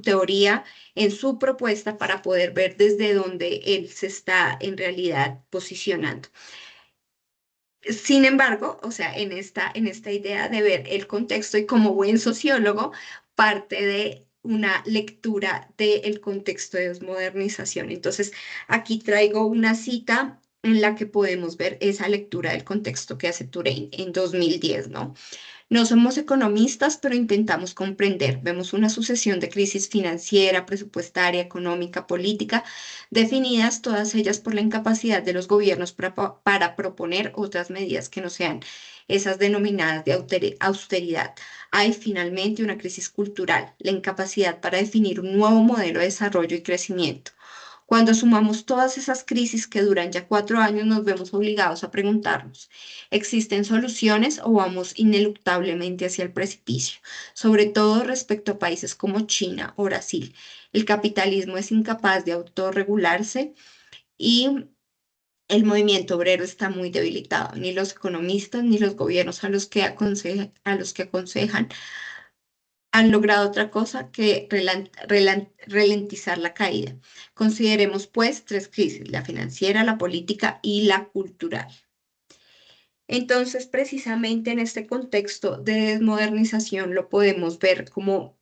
teoría, en su propuesta para poder ver desde dónde él se está en realidad posicionando. Sin embargo, o sea, en esta idea de ver el contexto y como buen sociólogo, parte de una lectura del contexto de desmodernización. Entonces, aquí traigo una cita en la que podemos ver esa lectura del contexto que hace Touraine en 2010, ¿no? No somos economistas, pero intentamos comprender. Vemos una sucesión de crisis financiera, presupuestaria, económica, política, definidas todas ellas por la incapacidad de los gobiernos para proponer otras medidas que no sean esas denominadas de austeridad. Hay finalmente una crisis cultural, la incapacidad para definir un nuevo modelo de desarrollo y crecimiento. Cuando sumamos todas esas crisis que duran ya 4 años, nos vemos obligados a preguntarnos, ¿existen soluciones o vamos ineluctablemente hacia el precipicio? Sobre todo respecto a países como China o Brasil. El capitalismo es incapaz de autorregularse y el movimiento obrero está muy debilitado. Ni los economistas ni los gobiernos a los que aconsejan han logrado otra cosa que ralentizar la caída. Consideremos pues tres crisis: la financiera, la política y la cultural. Entonces, precisamente en este contexto de desmodernización lo podemos ver como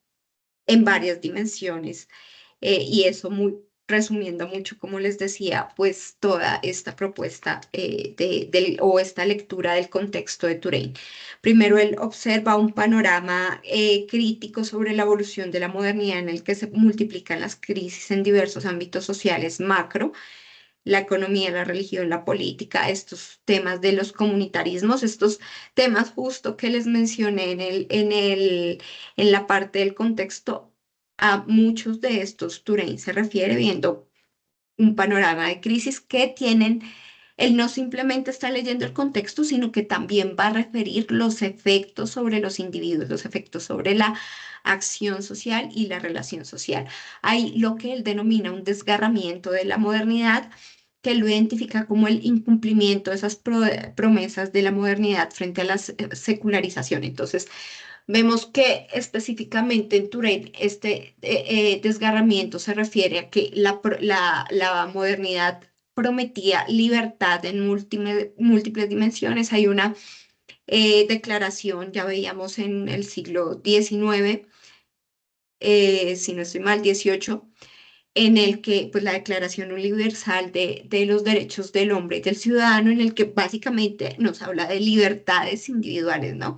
en varias dimensiones, y eso muy resumiendo mucho, como les decía, pues toda esta propuesta, o esta lectura del contexto de Touraine. Primero, él observa un panorama crítico sobre la evolución de la modernidad en el que se multiplican las crisis en diversos ámbitos sociales macro: la economía, la religión, la política, estos temas de los comunitarismos, estos temas justo que les mencioné en la parte del contexto. A muchos de estos Touraine se refiere viendo un panorama de crisis que tienen. Él no simplemente está leyendo el contexto, sino que también va a referir los efectos sobre los individuos, los efectos sobre la acción social y la relación social. Hay lo que él denomina un desgarramiento de la modernidad, que lo identifica como el incumplimiento de esas promesas de la modernidad frente a la secularización. Entonces, vemos que específicamente en Touraine este desgarramiento se refiere a que la modernidad prometía libertad en múltiples dimensiones. Hay una declaración, ya veíamos en el siglo XIX, si no estoy mal, XVIII, en el que, pues la Declaración Universal de los Derechos del Hombre y del Ciudadano, en el que básicamente nos habla de libertades individuales, ¿no?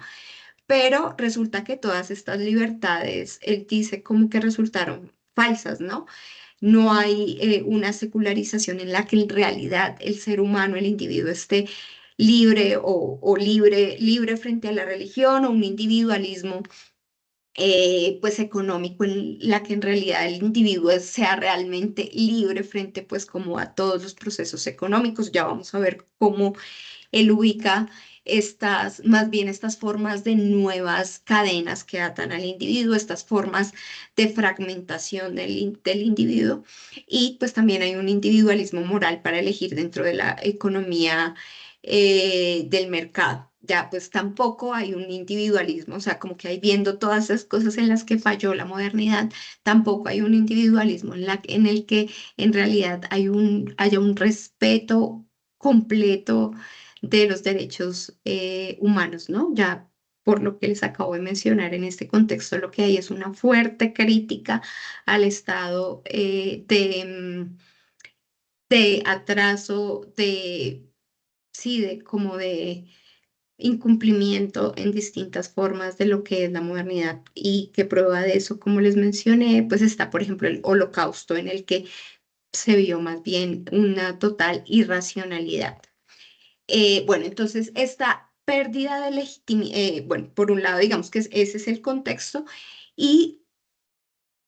Pero resulta que todas estas libertades, él dice como que resultaron falsas, ¿no? No hay una secularización en la que en realidad el ser humano, el individuo, esté libre o libre frente a la religión, o un individualismo pues económico en la que en realidad el individuo sea realmente libre frente pues como a todos los procesos económicos. Ya vamos a ver cómo él ubica más bien estas formas de nuevas cadenas que atan al individuo, estas formas de fragmentación del individuo. Y pues también hay un individualismo moral para elegir dentro de la economía del mercado. Ya, pues tampoco hay un individualismo, o sea, como que hay, viendo todas esas cosas en las que falló la modernidad, tampoco hay un individualismo en el que en realidad haya un respeto completo de los derechos humanos, ¿no? Ya por lo que les acabo de mencionar, en este contexto lo que hay es una fuerte crítica al estado de atraso, sí, como de incumplimiento en distintas formas de lo que es la modernidad. Y que prueba de eso, como les mencioné, pues está, por ejemplo, el Holocausto, en el que se vio más bien una total irracionalidad. Bueno, entonces esta pérdida de legitimidad, bueno, por un lado, digamos que ese es el contexto, y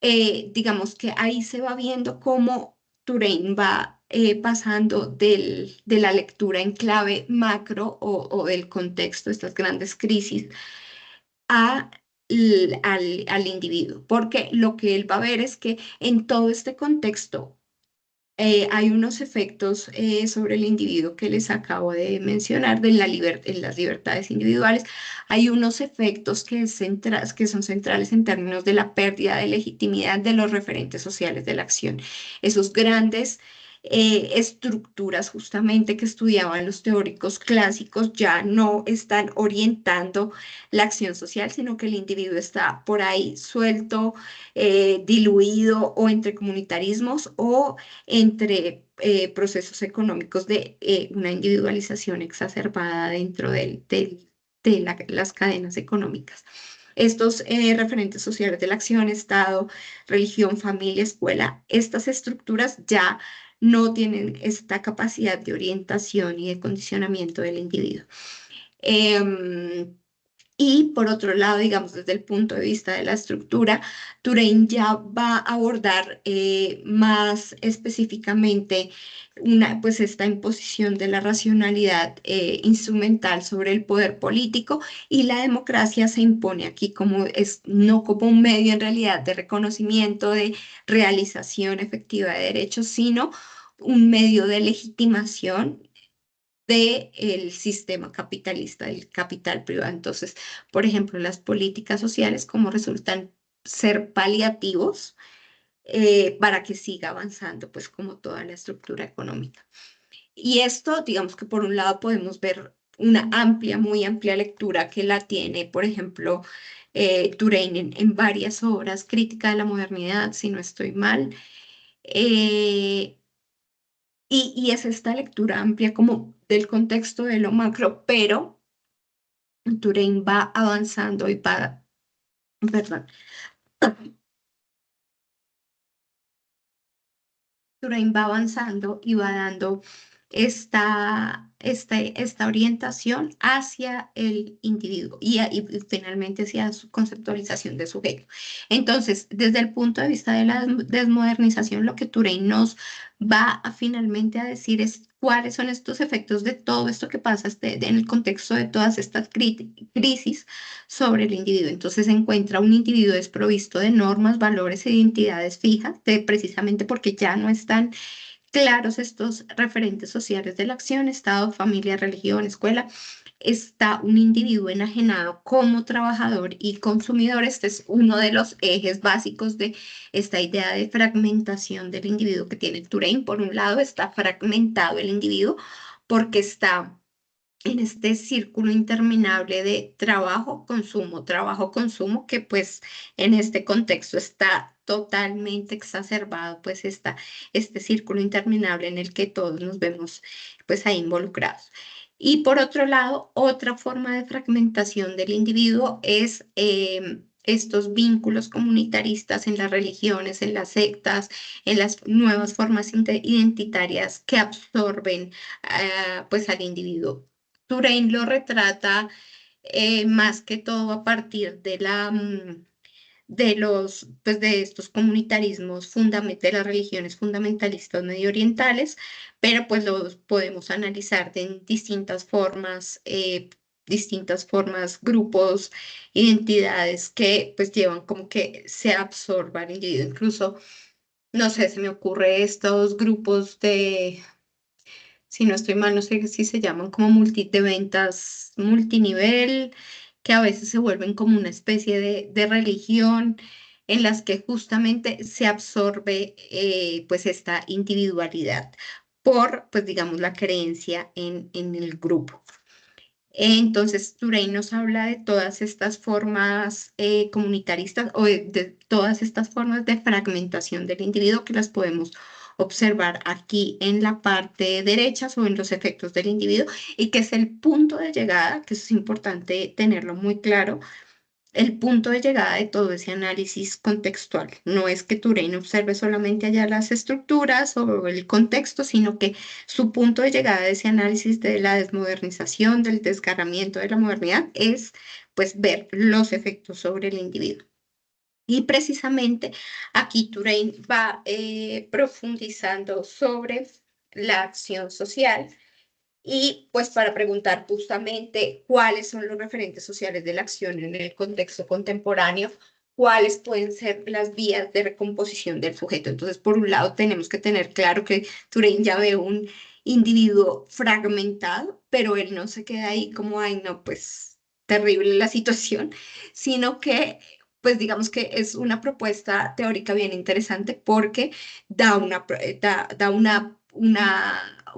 digamos que ahí se va viendo cómo Touraine va pasando de la lectura en clave macro o del contexto, estas grandes crisis, a, al individuo, porque lo que él va a ver es que en todo este contexto hay unos efectos sobre el individuo que les acabo de mencionar, en las libertades individuales. Hay unos efectos que son centrales en términos de la pérdida de legitimidad de los referentes sociales de la acción. Esos grandes estructuras justamente que estudiaban los teóricos clásicos ya no están orientando la acción social, sino que el individuo está por ahí suelto, diluido, o entre comunitarismos o entre procesos económicos de una individualización exacerbada dentro las cadenas económicas. Estos referentes sociales de la acción, Estado, religión, familia, escuela, estas estructuras ya no tienen esta capacidad de orientación y de condicionamiento del individuo. Em, Y por otro lado, digamos, desde el punto de vista de la estructura, Turing ya va a abordar más específicamente pues esta imposición de la racionalidad instrumental sobre el poder político, y la democracia se impone aquí como es, no como un medio en realidad de reconocimiento, de realización efectiva de derechos, sino un medio de legitimación del sistema capitalista, del capital privado. Entonces, por ejemplo, las políticas sociales, como resultan ser paliativos para que siga avanzando, pues como toda la estructura económica. Y esto, digamos que por un lado podemos ver una amplia, muy amplia lectura que la tiene, por ejemplo, Turing en varias obras, Crítica de la modernidad, si no estoy mal. Eh, y es esta lectura amplia como del contexto de lo macro, pero Turing va avanzando y va, perdón, Turing va avanzando y va dando esta orientación hacia el individuo y finalmente hacia su conceptualización de sujeto. Entonces, desde el punto de vista de la desmodernización, lo que Turing nos va a finalmente a decir es cuáles son estos efectos de todo esto que pasa en el contexto de todas estas crisis sobre el individuo. Entonces se encuentra un individuo desprovisto de normas, valores e identidades fijas, precisamente porque ya no están claros estos referentes sociales de la acción, Estado, familia, religión, escuela. Está un individuo enajenado como trabajador y consumidor. Este es uno de los ejes básicos de esta idea de fragmentación del individuo que tiene Turing. Por un lado, está fragmentado el individuo porque está en este círculo interminable de trabajo, consumo, que pues en este contexto está totalmente exacerbado, pues está este círculo interminable en el que todos nos vemos pues ahí involucrados. Y por otro lado, otra forma de fragmentación del individuo es estos vínculos comunitaristas en las religiones, en las sectas, en las nuevas formas identitarias que absorben pues al individuo. Turing lo retrata más que todo a partir de estos comunitarismos de las religiones fundamentalistas medio orientales, pero pues los podemos analizar de distintas formas, grupos, identidades que pues llevan como que se absorba el individuo. Incluso, no sé, se me ocurre estos grupos si no estoy mal, no sé si se llaman como de ventas multinivel, que a veces se vuelven como una especie de religión en las que justamente se absorbe pues esta individualidad por, pues digamos, la creencia en el grupo. Entonces, Turing nos habla de todas estas formas comunitaristas o de todas estas formas de fragmentación del individuo que las podemos observar aquí en la parte derecha sobre los efectos del individuo y que es el punto de llegada, que eso es importante tenerlo muy claro, el punto de llegada de todo ese análisis contextual. No es que Turing observe solamente allá las estructuras o el contexto, sino que su punto de llegada de ese análisis de la desmodernización, del desgarramiento de la modernidad, es pues ver los efectos sobre el individuo. Y precisamente aquí Turing va profundizando sobre la acción social y pues para preguntar justamente cuáles son los referentes sociales de la acción en el contexto contemporáneo, cuáles pueden ser las vías de recomposición del sujeto. Entonces, por un lado, tenemos que tener claro que Turing ya ve un individuo fragmentado, pero él no se queda ahí como, ay, no, pues terrible la situación, sino que pues digamos que es una propuesta teórica bien interesante porque da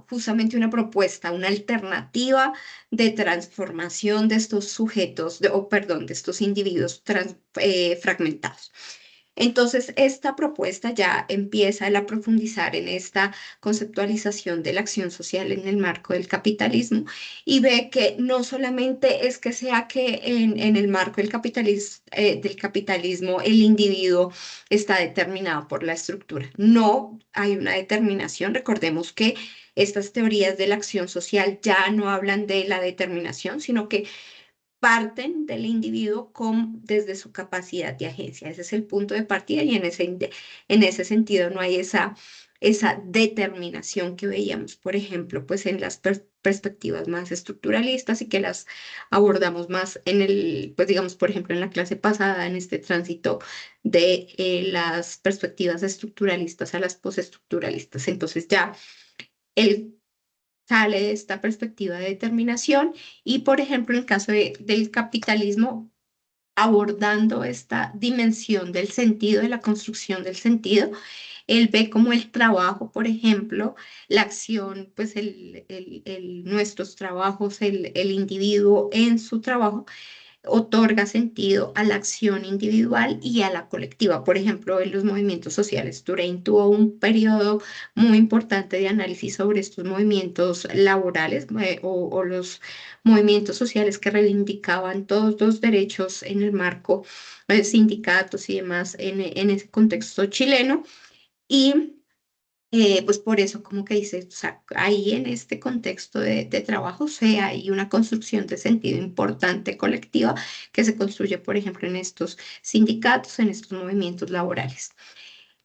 justamente una propuesta, una alternativa de transformación de estos sujetos, de estos individuos fragmentados. Entonces, esta propuesta ya empieza a profundizar en esta conceptualización de la acción social en el marco del capitalismo y ve que no solamente es que sea que en el marco del capitalismo el individuo está determinado por la estructura. No hay una determinación. Recordemos que estas teorías de la acción social ya no hablan de la determinación, sino que parten del individuo desde su capacidad de agencia. Ese es el punto de partida y en ese sentido no hay esa determinación que veíamos, por ejemplo, pues en las perspectivas más estructuralistas y que las abordamos más pues digamos, por ejemplo, en la clase pasada, en este tránsito de las perspectivas estructuralistas a las postestructuralistas. Entonces ya él sale de esta perspectiva de determinación y, por ejemplo, en el caso del capitalismo, abordando esta dimensión del sentido, de la construcción del sentido, él ve como el trabajo, por ejemplo, la acción, pues nuestros trabajos, el individuo en su trabajo, otorga sentido a la acción individual y a la colectiva. Por ejemplo, en los movimientos sociales, Turing tuvo un periodo muy importante de análisis sobre estos movimientos laborales o los movimientos sociales que reivindicaban todos los derechos en el marco de sindicatos y demás en ese contexto chileno. Y pues por eso, como que dice, o sea, ahí en este contexto de trabajo, hay una construcción de sentido importante colectiva que se construye, por ejemplo, en estos sindicatos, en estos movimientos laborales.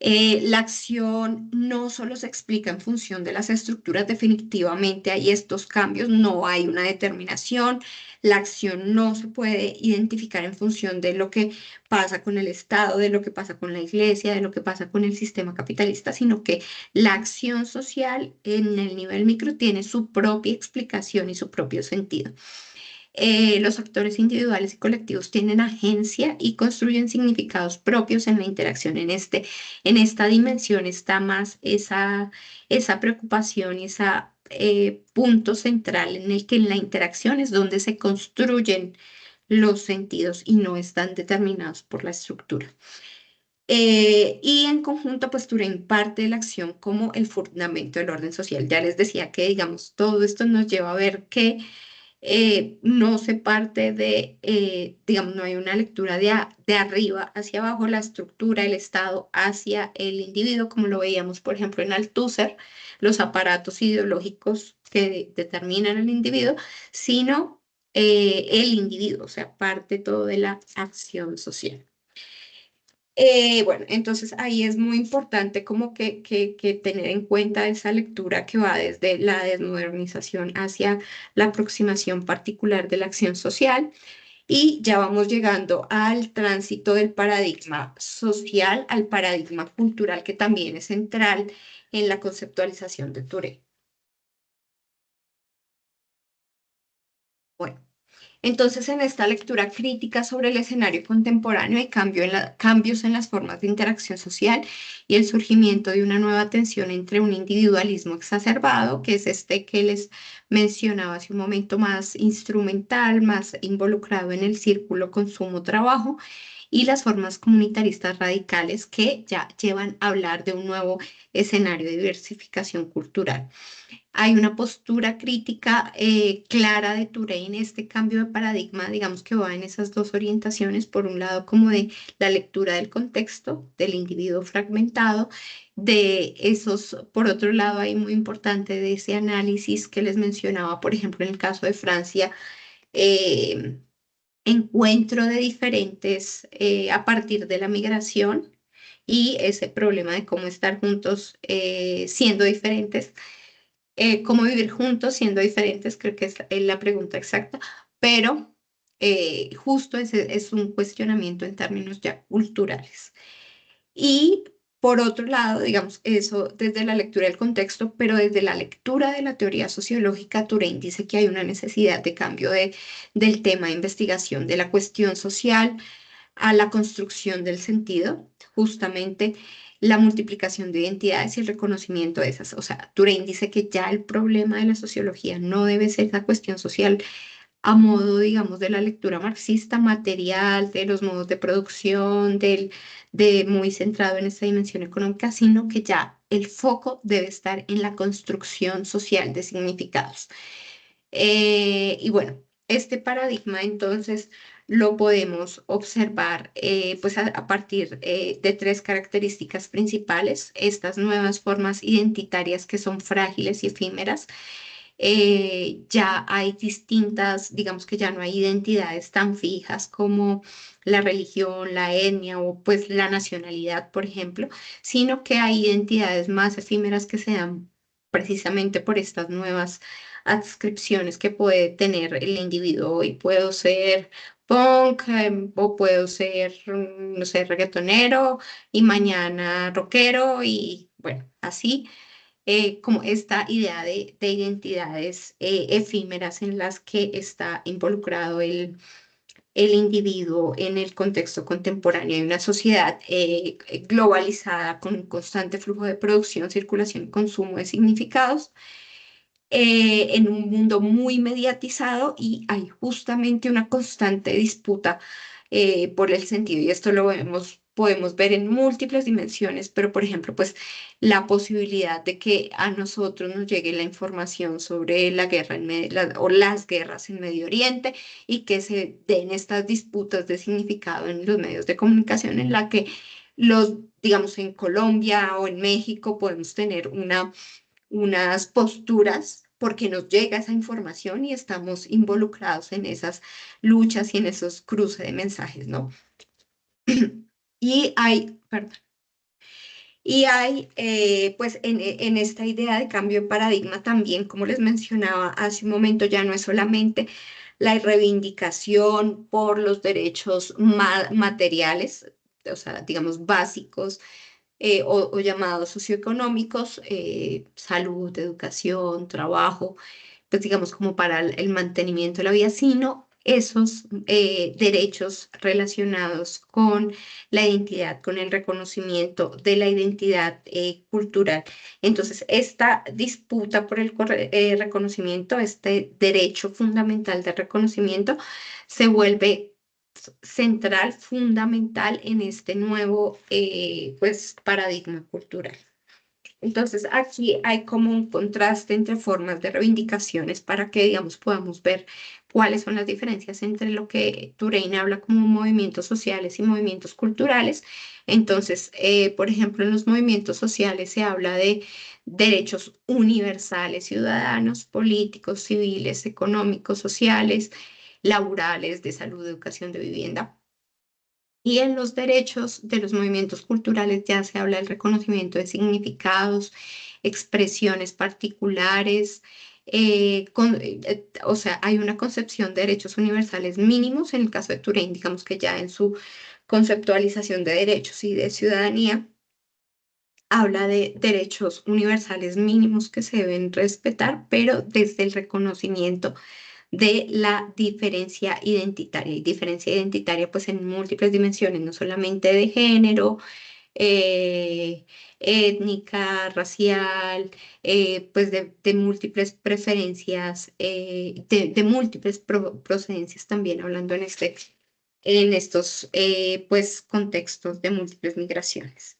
La acción no solo se explica en función de las estructuras, definitivamente hay estos cambios, no hay una determinación, la acción no se puede identificar en función de lo que pasa con el Estado, de lo que pasa con la iglesia, de lo que pasa con el sistema capitalista, sino que la acción social en el nivel micro tiene su propia explicación y su propio sentido. Los actores individuales y colectivos tienen agencia y construyen significados propios en la interacción. En esta dimensión está más esa preocupación y ese punto central en el que en la interacción es donde se construyen los sentidos y no están determinados por la estructura. Y en conjunto, pues Turing parte de la acción como el fundamento del orden social. Ya les decía que, digamos, todo esto nos lleva a ver que no se parte digamos, no hay una lectura de arriba hacia abajo, la estructura, el Estado hacia el individuo, como lo veíamos, por ejemplo, en Althusser, los aparatos ideológicos que determinan al individuo, sino el individuo, o sea, parte todo de la acción social. Bueno, entonces ahí es muy importante como que tener en cuenta esa lectura que va desde la desmodernización hacia la aproximación particular de la acción social y ya vamos llegando al tránsito del paradigma social al paradigma cultural que también es central en la conceptualización de Touré. Bueno. Entonces, en esta lectura crítica sobre el escenario contemporáneo hay cambios en las formas de interacción social y el surgimiento de una nueva tensión entre un individualismo exacerbado, que es este que les mencionaba hace un momento, más instrumental, más involucrado en el círculo consumo-trabajo, y las formas comunitaristas radicales que ya llevan a hablar de un nuevo escenario de diversificación cultural. Hay una postura crítica clara de Touré en este cambio de paradigma, digamos que va en esas dos orientaciones, por un lado como de la lectura del contexto, del individuo fragmentado, de esos, por otro lado hay muy importante de ese análisis que les mencionaba, por ejemplo, en el caso de Francia, eh, encuentro de diferentes a partir de la migración y ese problema de cómo estar juntos siendo diferentes, cómo vivir juntos siendo diferentes, creo que es la pregunta exacta, pero justo ese es un cuestionamiento en términos ya culturales. Y por otro lado, digamos, eso desde la lectura del contexto, pero desde la lectura de la teoría sociológica, Touraine dice que hay una necesidad de cambio del tema de investigación de la cuestión social a la construcción del sentido, justamente la multiplicación de identidades y el reconocimiento de esas. O sea, Touraine dice que ya el problema de la sociología no debe ser la cuestión social a modo, digamos, de la lectura marxista material, de los modos de producción, de muy centrado en esta dimensión económica, sino que ya el foco debe estar en la construcción social de significados. Y bueno, este paradigma entonces lo podemos observar pues a partir de tres características principales, estas nuevas formas identitarias que son frágiles y efímeras, ya hay distintas, digamos que ya no hay identidades tan fijas como la religión, la etnia o pues la nacionalidad, por ejemplo, sino que hay identidades más efímeras que se dan precisamente por estas nuevas adscripciones que puede tener el individuo. Hoy puedo ser punk, o puedo ser, no sé, reggaetonero y mañana rockero y bueno, así como esta idea de identidades efímeras en las que está involucrado el individuo en el contexto contemporáneo de una sociedad globalizada con un constante flujo de producción, circulación y consumo de significados en un mundo muy mediatizado y hay justamente una constante disputa por el sentido y esto lo podemos ver en múltiples dimensiones, pero por ejemplo, pues la posibilidad de que a nosotros nos llegue la información sobre la guerra o las guerras en Medio Oriente y que se den estas disputas de significado en los medios de comunicación en la que digamos, en Colombia o en México podemos tener unas posturas porque nos llega esa información y estamos involucrados en esas luchas y en esos cruces de mensajes, ¿no? Perdón, pues en esta idea de cambio de paradigma también, como les mencionaba hace un momento, ya no es solamente la reivindicación por los derechos materiales, o sea, digamos, básicos, o llamados socioeconómicos, salud, educación, trabajo, pues digamos como para el mantenimiento de la vida, sino esos derechos relacionados con la identidad, con el reconocimiento de la identidad cultural. Entonces, esta disputa por el reconocimiento, este derecho fundamental de reconocimiento, se vuelve central, fundamental en este nuevo pues, paradigma cultural. Entonces, aquí hay como un contraste entre formas de reivindicaciones para que, digamos, podamos ver cuáles son las diferencias entre lo que Touraine habla como movimientos sociales y movimientos culturales. Entonces, por ejemplo, en los movimientos sociales se habla de derechos universales, ciudadanos, políticos, civiles, económicos, sociales, laborales, de salud, educación, de vivienda. Y en los derechos de los movimientos culturales ya se habla del reconocimiento de significados, expresiones particulares, o sea, hay una concepción de derechos universales mínimos, en el caso de Touraine, digamos que ya en su conceptualización de derechos y de ciudadanía, habla de derechos universales mínimos que se deben respetar, pero desde el reconocimiento de la diferencia identitaria. Y diferencia identitaria pues en múltiples dimensiones, no solamente de género, eh, étnica, racial, pues de múltiples preferencias, de múltiples procedencias también, hablando en estos pues contextos de múltiples migraciones.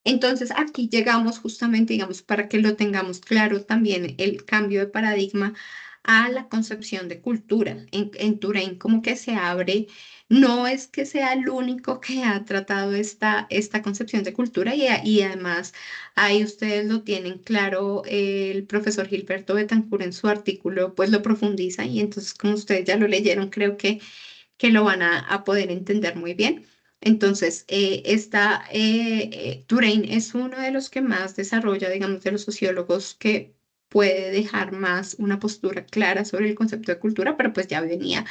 Entonces, aquí llegamos justamente, digamos, para que lo tengamos claro también, el cambio de paradigma a la concepción de cultura. En Touraine como que se abre, no es que sea el único que ha tratado esta concepción de cultura y además ahí ustedes lo tienen claro, el profesor Gilberto Betancourt en su artículo pues lo profundiza y entonces como ustedes ya lo leyeron, creo que lo van a poder entender muy bien. Entonces, Touraine es uno de los que más desarrolla, digamos, de los sociólogos que puede dejar más una postura clara sobre el concepto de cultura, pero pues ya venía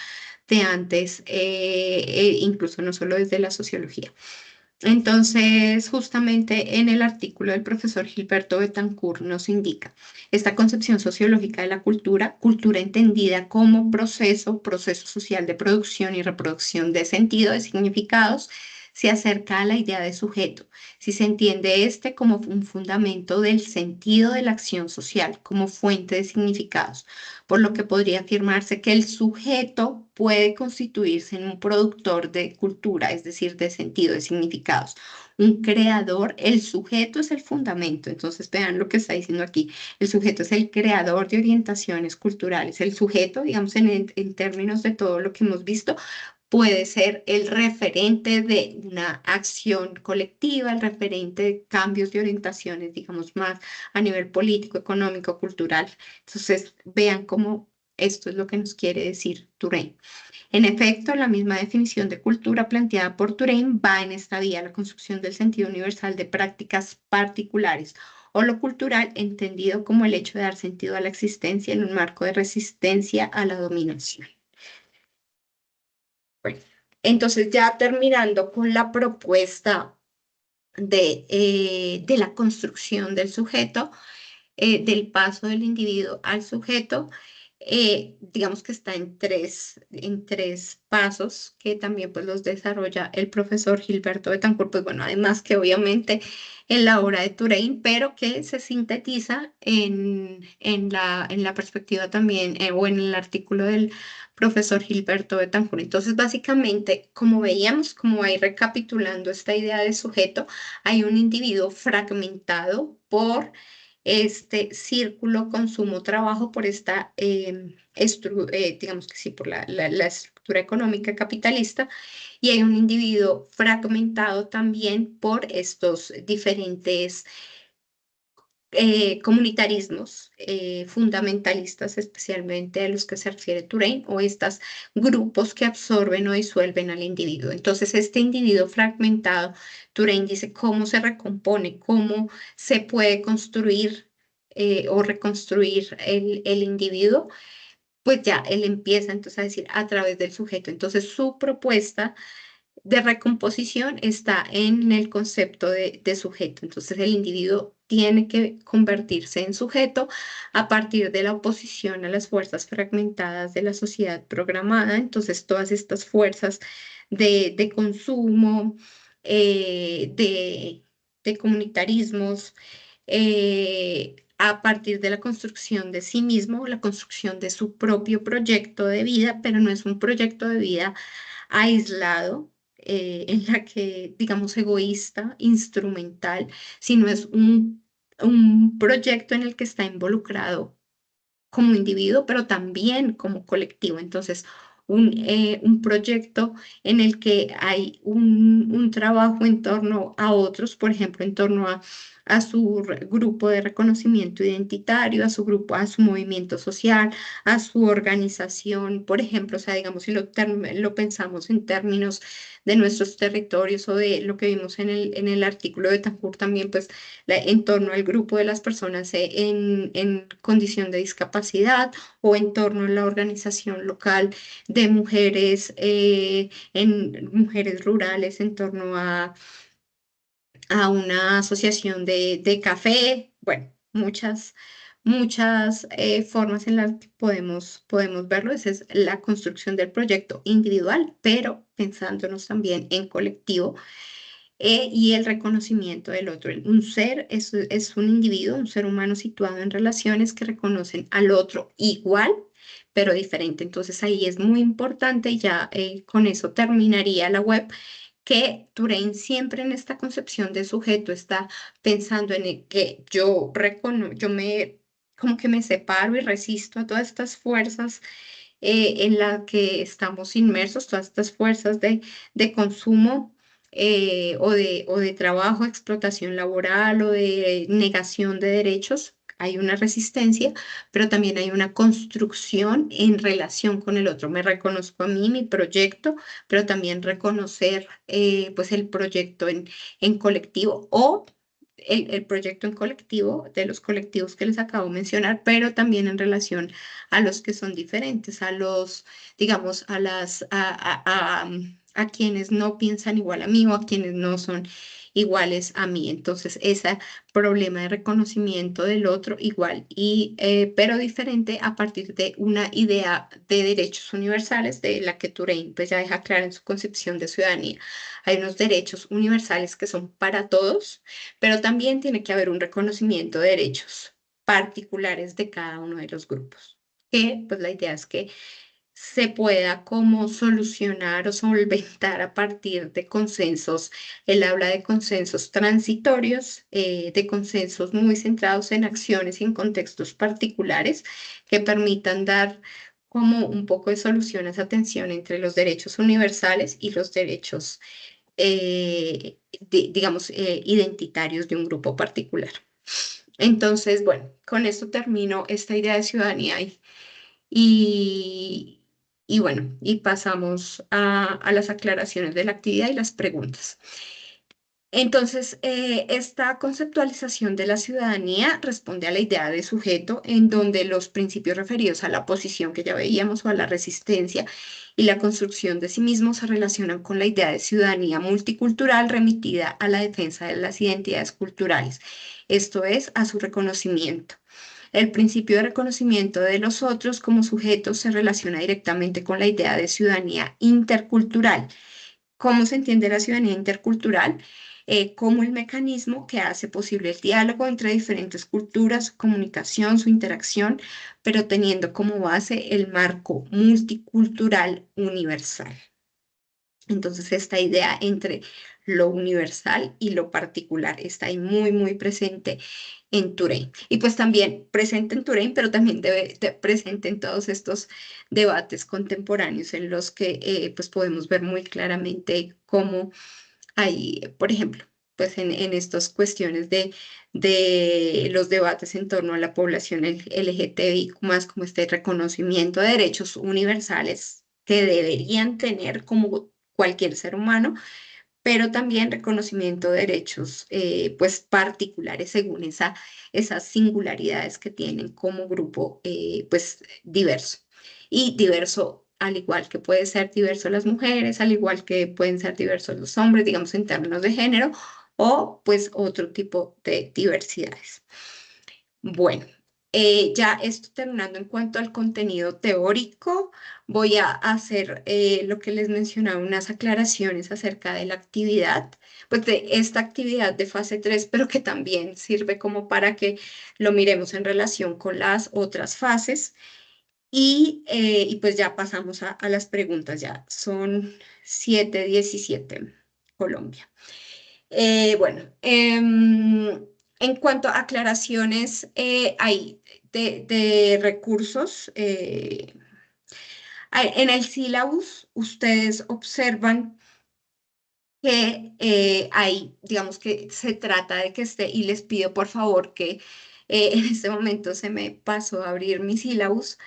de antes, incluso no solo desde la sociología. Entonces, justamente en el artículo del profesor Gilberto Betancourt nos indica esta concepción sociológica de la cultura, cultura entendida como proceso social de producción y reproducción de sentido, de significados, se acerca a la idea de sujeto. Si se entiende este como un fundamento del sentido de la acción social, como fuente de significados, por lo que podría afirmarse que el sujeto puede constituirse en un productor de cultura, es decir, de sentido, de significados. Un creador, el sujeto es el fundamento. Entonces, vean lo que está diciendo aquí. El sujeto es el creador de orientaciones culturales. El sujeto, digamos, en términos de todo lo que hemos visto, puede ser el referente de una acción colectiva, el referente de cambios de orientaciones, digamos, más a nivel político, económico, cultural. Entonces, vean cómo esto es lo que nos quiere decir Touraine. En efecto, la misma definición de cultura planteada por Touraine va en esta vía, la construcción del sentido universal de prácticas particulares o lo cultural entendido como el hecho de dar sentido a la existencia en un marco de resistencia a la dominación. Bueno, entonces ya terminando con la propuesta de la construcción del sujeto, del paso del individuo al sujeto, digamos que está en tres pasos que también pues los desarrolla el profesor Gilberto Betancourt, pues bueno, además que obviamente en la obra de Touraine, pero que se sintetiza en la perspectiva también o en el artículo del profesor Gilberto Betancourt. Entonces, básicamente, como veíamos, como va a ir recapitulando esta idea de sujeto, hay un individuo fragmentado por este círculo consumo-trabajo, por esta, digamos que sí, por la estructura económica capitalista, y hay un individuo fragmentado también por estos diferentes comunitarismos fundamentalistas, especialmente a los que se refiere Touraine, o estos grupos que absorben o disuelven al individuo. Entonces, este individuo fragmentado, Touraine dice cómo se recompone, cómo se puede construir o reconstruir el individuo, pues ya él empieza entonces a decir a través del sujeto. Entonces, su propuesta de recomposición está en el concepto de sujeto. Entonces el individuo tiene que convertirse en sujeto a partir de la oposición a las fuerzas fragmentadas de la sociedad programada. Entonces todas estas fuerzas de consumo, de comunitarismos, a partir de la construcción de sí mismo, la construcción de su propio proyecto de vida, pero no es un proyecto de vida aislado, en la que, digamos, egoísta, instrumental, sino es un proyecto en el que está involucrado como individuo, pero también como colectivo. Entonces, un proyecto en el que hay un trabajo en torno a otros, por ejemplo, en torno a su grupo de reconocimiento identitario, a su grupo, a su movimiento social, a su organización, por ejemplo, o sea, digamos, si lo pensamos en términos de nuestros territorios o de lo que vimos en el artículo de Tancourt también, pues en torno al grupo de las personas en condición de discapacidad o en torno a la organización local de mujeres, en mujeres rurales, en torno a una asociación de café, bueno, muchas formas en las que podemos verlo. Esa es la construcción del proyecto individual, pero pensándonos también en colectivo y el reconocimiento del otro. Un ser es un individuo, un ser humano situado en relaciones que reconocen al otro igual, pero diferente. Entonces ahí es muy importante, y ya con eso terminaría la web, que Touraine siempre en esta concepción de sujeto está pensando en el que yo me como que me separo y resisto a todas estas fuerzas en las que estamos inmersos, todas estas fuerzas de consumo o de trabajo, explotación laboral o de negación de derechos. Hay una resistencia, pero también hay una construcción en relación con el otro. Me reconozco a mí, mi proyecto, pero también reconocer pues el proyecto en colectivo o el proyecto en colectivo de los colectivos que les acabo de mencionar, pero también en relación a los que son diferentes, a los, digamos, a quienes no piensan igual a mí o a quienes no son iguales a mí. Entonces, ese problema de reconocimiento del otro igual pero diferente a partir de una idea de derechos universales de la que Touraine pues ya deja clara en su concepción de ciudadanía. Hay unos derechos universales que son para todos, pero también tiene que haber un reconocimiento de derechos particulares de cada uno de los grupos. Que pues la idea es que se pueda como solucionar o solventar a partir de consensos. Él habla de consensos transitorios, de consensos muy centrados en acciones y en contextos particulares que permitan dar como un poco de solución a esa tensión entre los derechos universales y los derechos, digamos, identitarios de un grupo particular. Entonces, bueno, con esto termino esta idea de ciudadanía y, y bueno, y pasamos a las aclaraciones de la actividad y las preguntas. Entonces, esta conceptualización de la ciudadanía responde a la idea de sujeto, en donde los principios referidos a la posición que ya veíamos o a la resistencia y la construcción de sí mismo se relacionan con la idea de ciudadanía multicultural remitida a la defensa de las identidades culturales, esto es, a su reconocimiento. El principio de reconocimiento de los otros como sujetos se relaciona directamente con la idea de ciudadanía intercultural. ¿Cómo se entiende la ciudadanía intercultural? Como el mecanismo que hace posible el diálogo entre diferentes culturas, su comunicación, su interacción, pero teniendo como base el marco multicultural universal. Entonces, esta idea entre lo universal y lo particular está ahí muy, muy presente en Touraine. Y pues también presente en Touraine, pero también presente en todos estos debates contemporáneos en los que pues podemos ver muy claramente cómo hay, por ejemplo, pues en estas cuestiones de los debates en torno a la población LGTBI, más como este reconocimiento de derechos universales que deberían tener como cualquier ser humano, pero también reconocimiento de derechos pues particulares según esas singularidades que tienen como grupo pues diverso. Y diverso al igual que puede ser diverso las mujeres, al igual que pueden ser diversos los hombres, digamos en términos de género, o pues otro tipo de diversidades. Bueno, ya esto terminando en cuanto al contenido teórico, voy a hacer lo que les mencionaba, unas aclaraciones acerca de la actividad, pues de esta actividad de fase 3, pero que también sirve como para que lo miremos en relación con las otras fases. Y pues ya pasamos a las preguntas, ya son 7:17, Colombia. Bueno, en cuanto a aclaraciones hay de recursos, en el sílabus ustedes observan que hay, digamos que se trata de que esté, y les pido por favor que en este momento se me pasó a abrir mi sílabus,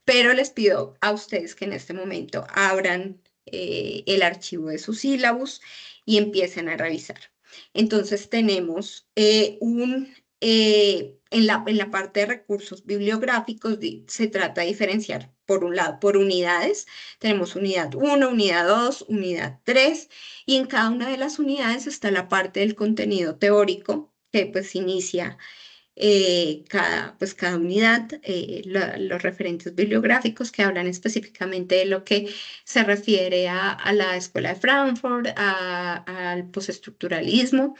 pero les pido a ustedes que en este momento abran el archivo de su sílabus y empiecen a revisar. Entonces tenemos en la parte de recursos bibliográficos se trata de diferenciar, por un lado, por unidades. Tenemos unidad 1, unidad 2, unidad 3, y en cada una de las unidades está la parte del contenido teórico que pues inicia pues cada unidad, los referentes bibliográficos que hablan específicamente de lo que se refiere a la Escuela de Frankfurt, al postestructuralismo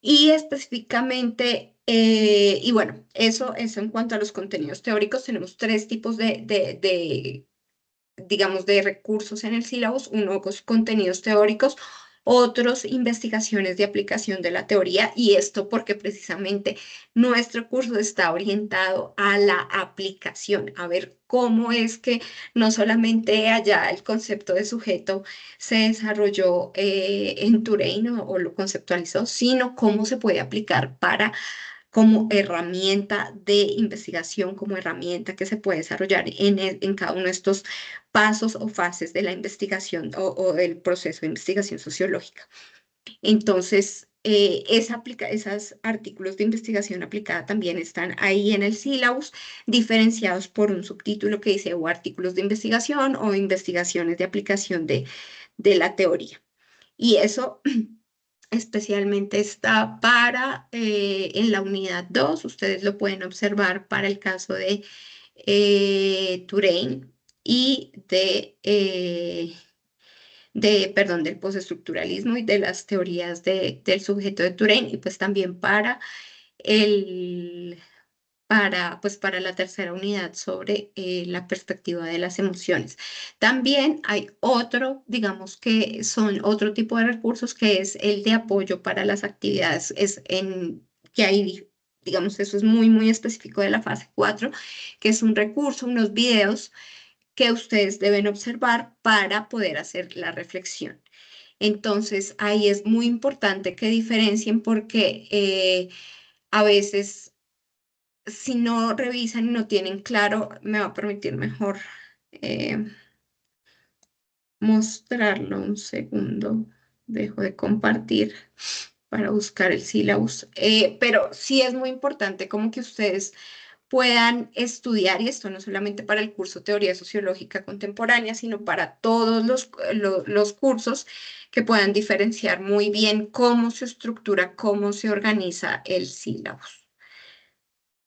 y específicamente, y bueno, eso en cuanto a los contenidos teóricos, tenemos tres tipos digamos, de recursos en el sílabus, unos contenidos teóricos, otros investigaciones de aplicación de la teoría, y esto porque precisamente nuestro curso está orientado a la aplicación, a ver cómo es que no solamente allá el concepto de sujeto se desarrolló en Touraine o lo conceptualizó, sino cómo se puede aplicar para como herramienta de investigación, como herramienta que se puede desarrollar en cada uno de estos pasos o fases de la investigación o del proceso de investigación sociológica. Entonces, esos artículos de investigación aplicada también están ahí en el sílabus, diferenciados por un subtítulo que dice o artículos de investigación o investigaciones de aplicación de la teoría. Y eso especialmente está para en la unidad 2, ustedes lo pueden observar para el caso de Touraine y perdón, del postestructuralismo y de las teorías del sujeto de Touraine, y pues también el, pues para la tercera unidad sobre la perspectiva de las emociones. También hay otro, digamos que son otro tipo de recursos que es el de apoyo para las actividades, que hay, digamos, eso es muy, muy específico de la fase 4, que es un recurso, unos videos que ustedes deben observar para poder hacer la reflexión. Entonces, ahí es muy importante que diferencien porque a veces, si no revisan y no tienen claro, me va a permitir mejor mostrarlo un segundo. Dejo de compartir para buscar el sílabus. Pero sí es muy importante como que ustedes puedan estudiar, y esto no solamente para el curso Teoría Sociológica Contemporánea, sino para todos los cursos, que puedan diferenciar muy bien cómo se estructura, cómo se organiza el sílabus.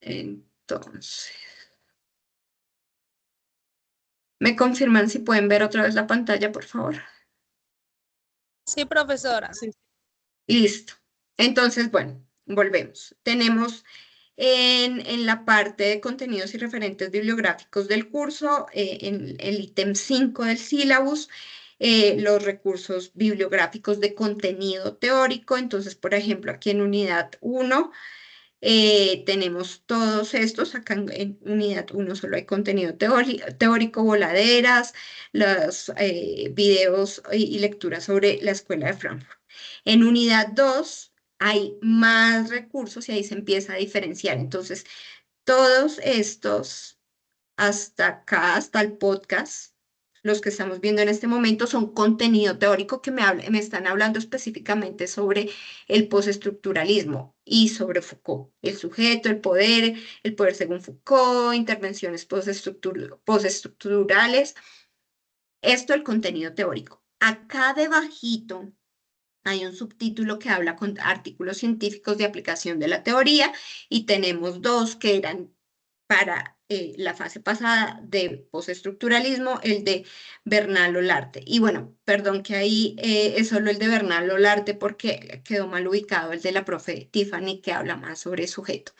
Entonces, ¿me confirman si pueden ver otra vez la pantalla, por favor? Sí, profesora. Sí. Listo. Entonces, bueno, volvemos. Tenemos en la parte de contenidos y referentes bibliográficos del curso, en el ítem 5 del sílabus, los recursos bibliográficos de contenido teórico. Entonces, por ejemplo, aquí en unidad 1 tenemos todos estos. Acá en unidad 1 solo hay contenido teórico, voladeras, los videos y lecturas sobre la Escuela de Frankfurt. En unidad 2 hay más recursos y ahí se empieza a diferenciar. Entonces, todos estos, hasta acá, hasta el podcast, los que estamos viendo en este momento, son contenido teórico que me están hablando específicamente sobre el postestructuralismo y sobre Foucault, el sujeto, el poder según Foucault, intervenciones postestructurales. Esto el contenido teórico. Acá debajito hay un subtítulo que habla con artículos científicos de aplicación de la teoría, y tenemos dos que eran para la fase pasada de postestructuralismo, el de Bernal Olarte. Y bueno, perdón que ahí es solo el de Bernal Olarte porque quedó mal ubicado el de la profe Tiffany, que habla más sobre sujeto.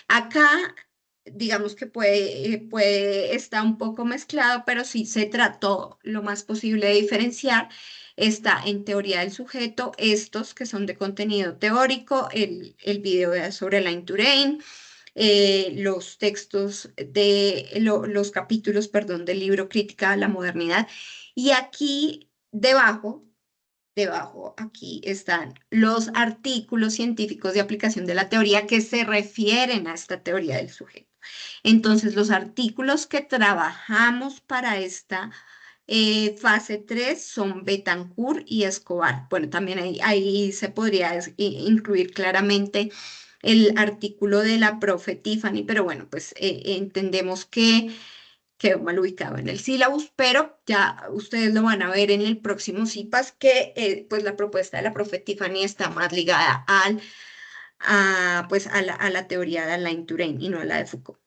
Acá, digamos que puede estar un poco mezclado, pero sí se trató lo más posible de diferenciar. Está en teoría del sujeto, estos que son de contenido teórico, el video sobre Alain Touraine, los textos los capítulos, perdón, del libro Crítica a la Modernidad. Y aquí debajo, aquí están los artículos científicos de aplicación de la teoría que se refieren a esta teoría del sujeto. Entonces, los artículos que trabajamos para esta fase 3 son Betancourt y Escobar. Bueno, también ahí se podría incluir claramente el artículo de la profe Tiffany, pero bueno, pues entendemos que quedó mal ubicado en el sílabus, pero ya ustedes lo van a ver en el próximo CIPAS, que pues la propuesta de la profe Tiffany está más ligada pues a la teoría de Alain Touraine y no a la de Foucault.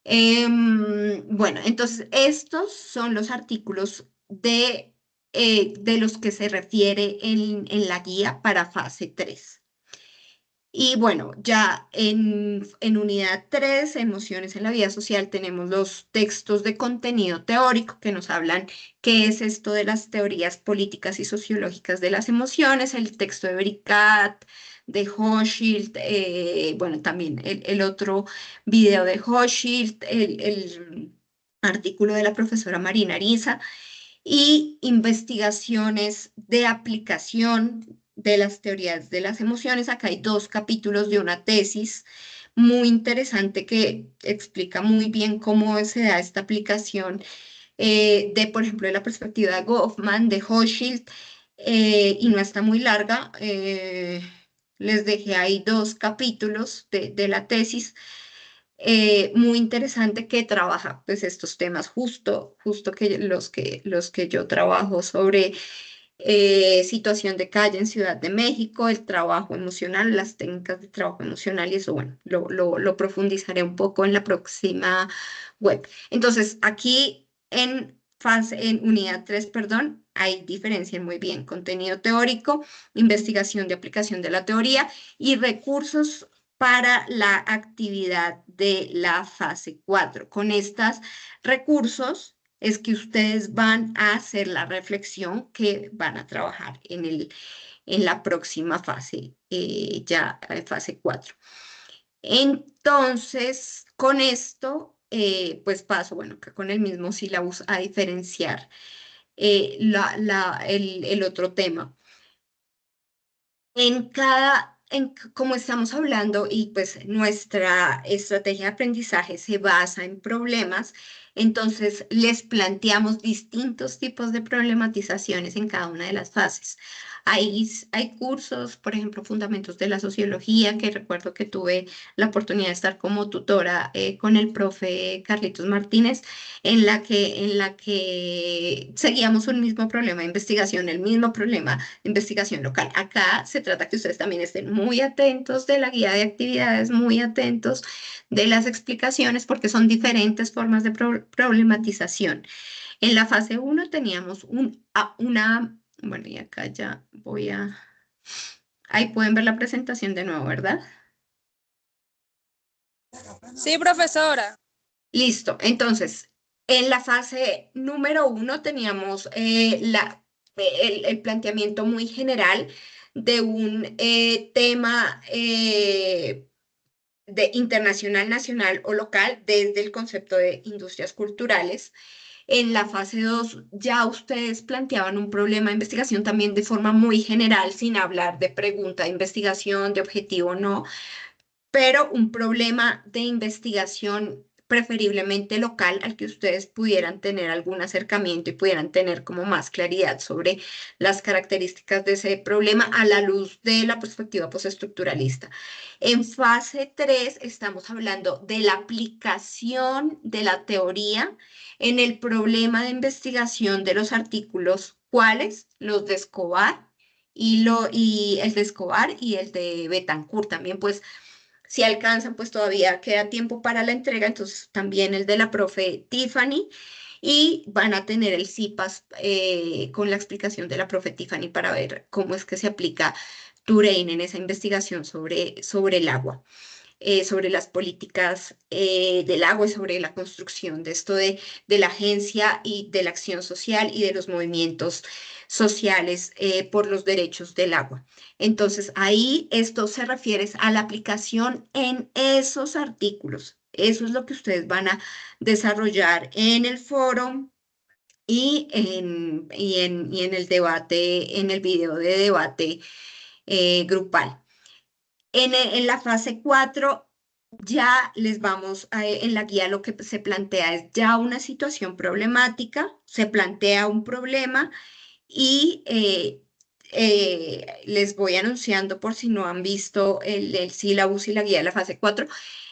Bueno, entonces estos son los artículos de los que se refiere en la guía para fase 3. Y bueno, ya en unidad 3, emociones en la vida social, tenemos los textos de contenido teórico que nos hablan qué es esto de las teorías políticas y sociológicas de las emociones, el texto de Bericat, de Hochschild, bueno, también el otro video de Hochschild, el artículo de la profesora Marina Ariza, y investigaciones de aplicación de las teorías de las emociones. Acá hay 2 capítulos de una tesis muy interesante que explica muy bien cómo se da esta aplicación por ejemplo, de la perspectiva de Goffman, de Hochschild, y no está muy larga. Les dejé ahí 2 capítulos de la tesis. Muy interesante, que trabaja pues estos temas justo que los que yo trabajo sobre situación de calle en Ciudad de México, el trabajo emocional, las técnicas de trabajo emocional, y eso, bueno, lo profundizaré un poco en la próxima web. Entonces, aquí en unidad 3, perdón, ahí diferencian muy bien contenido teórico, investigación de aplicación de la teoría y recursos para la actividad de la fase 4. Con estos recursos es que ustedes van a hacer la reflexión que van a trabajar en la próxima fase, ya fase 4. Entonces, con esto pues paso, bueno, que con el mismo sílabus a diferenciar el otro tema. Como estamos hablando y pues nuestra estrategia de aprendizaje se basa en problemas, entonces les planteamos distintos tipos de problematizaciones en cada una de las fases. Hay cursos, por ejemplo, Fundamentos de la Sociología, que recuerdo que tuve la oportunidad de estar como tutora con el profe Carlitos Martínez, en la que seguíamos un mismo problema de investigación, el mismo problema investigación local. Acá se trata que ustedes también estén muy atentos de la guía de actividades, muy atentos de las explicaciones, porque son diferentes formas de problematización. En la fase uno teníamos bueno, y acá ya ahí pueden ver la presentación de nuevo, ¿verdad? Sí, profesora. Listo, entonces, en la fase número uno teníamos el planteamiento muy general de un tema de internacional, nacional o local desde el concepto de industrias culturales. En la fase 2 ya ustedes planteaban un problema de investigación también de forma muy general, sin hablar de pregunta de investigación, de objetivo no, pero un problema de investigación preferiblemente local al que ustedes pudieran tener algún acercamiento y pudieran tener como más claridad sobre las características de ese problema a la luz de la perspectiva postestructuralista. En fase 3 estamos hablando de la aplicación de la teoría en el problema de investigación de los artículos, ¿cuáles? Los de Escobar y el de Escobar y el de Betancourt también, pues si alcanzan, pues todavía queda tiempo para la entrega, entonces también el de la profe Tiffany y van a tener el CIPAS con la explicación de la profe Tiffany para ver cómo es que se aplica Touraine en esa investigación sobre el agua, sobre las políticas del agua y sobre la construcción de esto de la agencia y de la acción social y de los movimientos sociales por los derechos del agua. Entonces, ahí esto se refiere a la aplicación en esos artículos. Eso es lo que ustedes van a desarrollar en el foro y en el debate, en el video de debate grupal. En la fase 4 ya les vamos en la guía lo que se plantea es ya una situación problemática, se plantea un problema y les voy anunciando por si no han visto el sílabus y la guía de la fase 4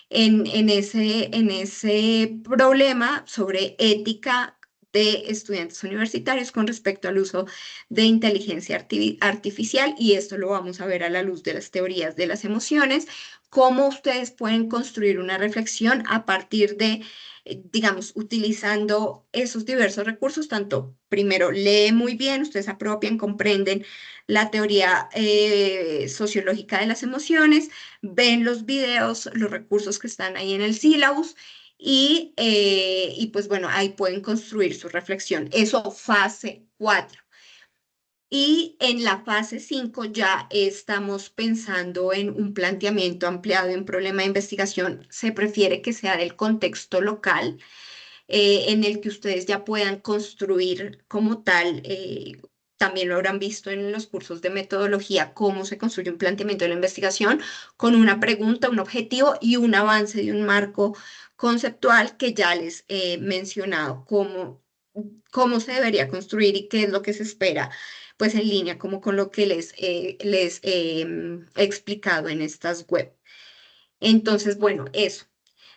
en ese problema sobre ética de estudiantes universitarios con respecto al uso de inteligencia artificial, y esto lo vamos a ver a la luz de las teorías de las emociones, cómo ustedes pueden construir una reflexión a partir de, digamos, utilizando esos diversos recursos, tanto primero lee muy bien, ustedes apropian, comprenden la teoría sociológica de las emociones, ven los videos, los recursos que están ahí en el sílabus y pues bueno, ahí pueden construir su reflexión. Eso fase 4. Y en la fase 5 ya estamos pensando en un planteamiento ampliado en problema de investigación. Se prefiere que sea del contexto local, en el que ustedes ya puedan construir como tal. También lo habrán visto en los cursos de metodología, cómo se construye un planteamiento de la investigación con una pregunta, un objetivo y un avance de un marco conceptual que ya les he mencionado, cómo se debería construir y qué es lo que se espera, pues en línea como con lo que les he explicado en estas web. Entonces, bueno, eso.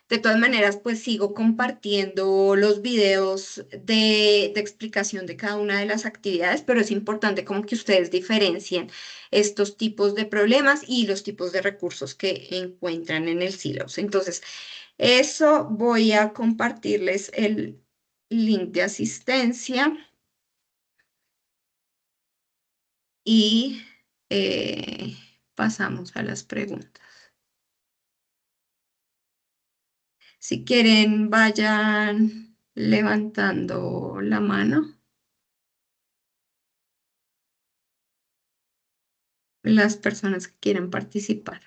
De todas maneras, pues sigo compartiendo los videos de explicación de cada una de las actividades, pero es importante como que ustedes diferencien estos tipos de problemas y los tipos de recursos que encuentran en el Silos. Entonces, eso voy a compartirles el link de asistencia y pasamos a las preguntas. Si quieren, vayan levantando la mano las personas que quieran participar.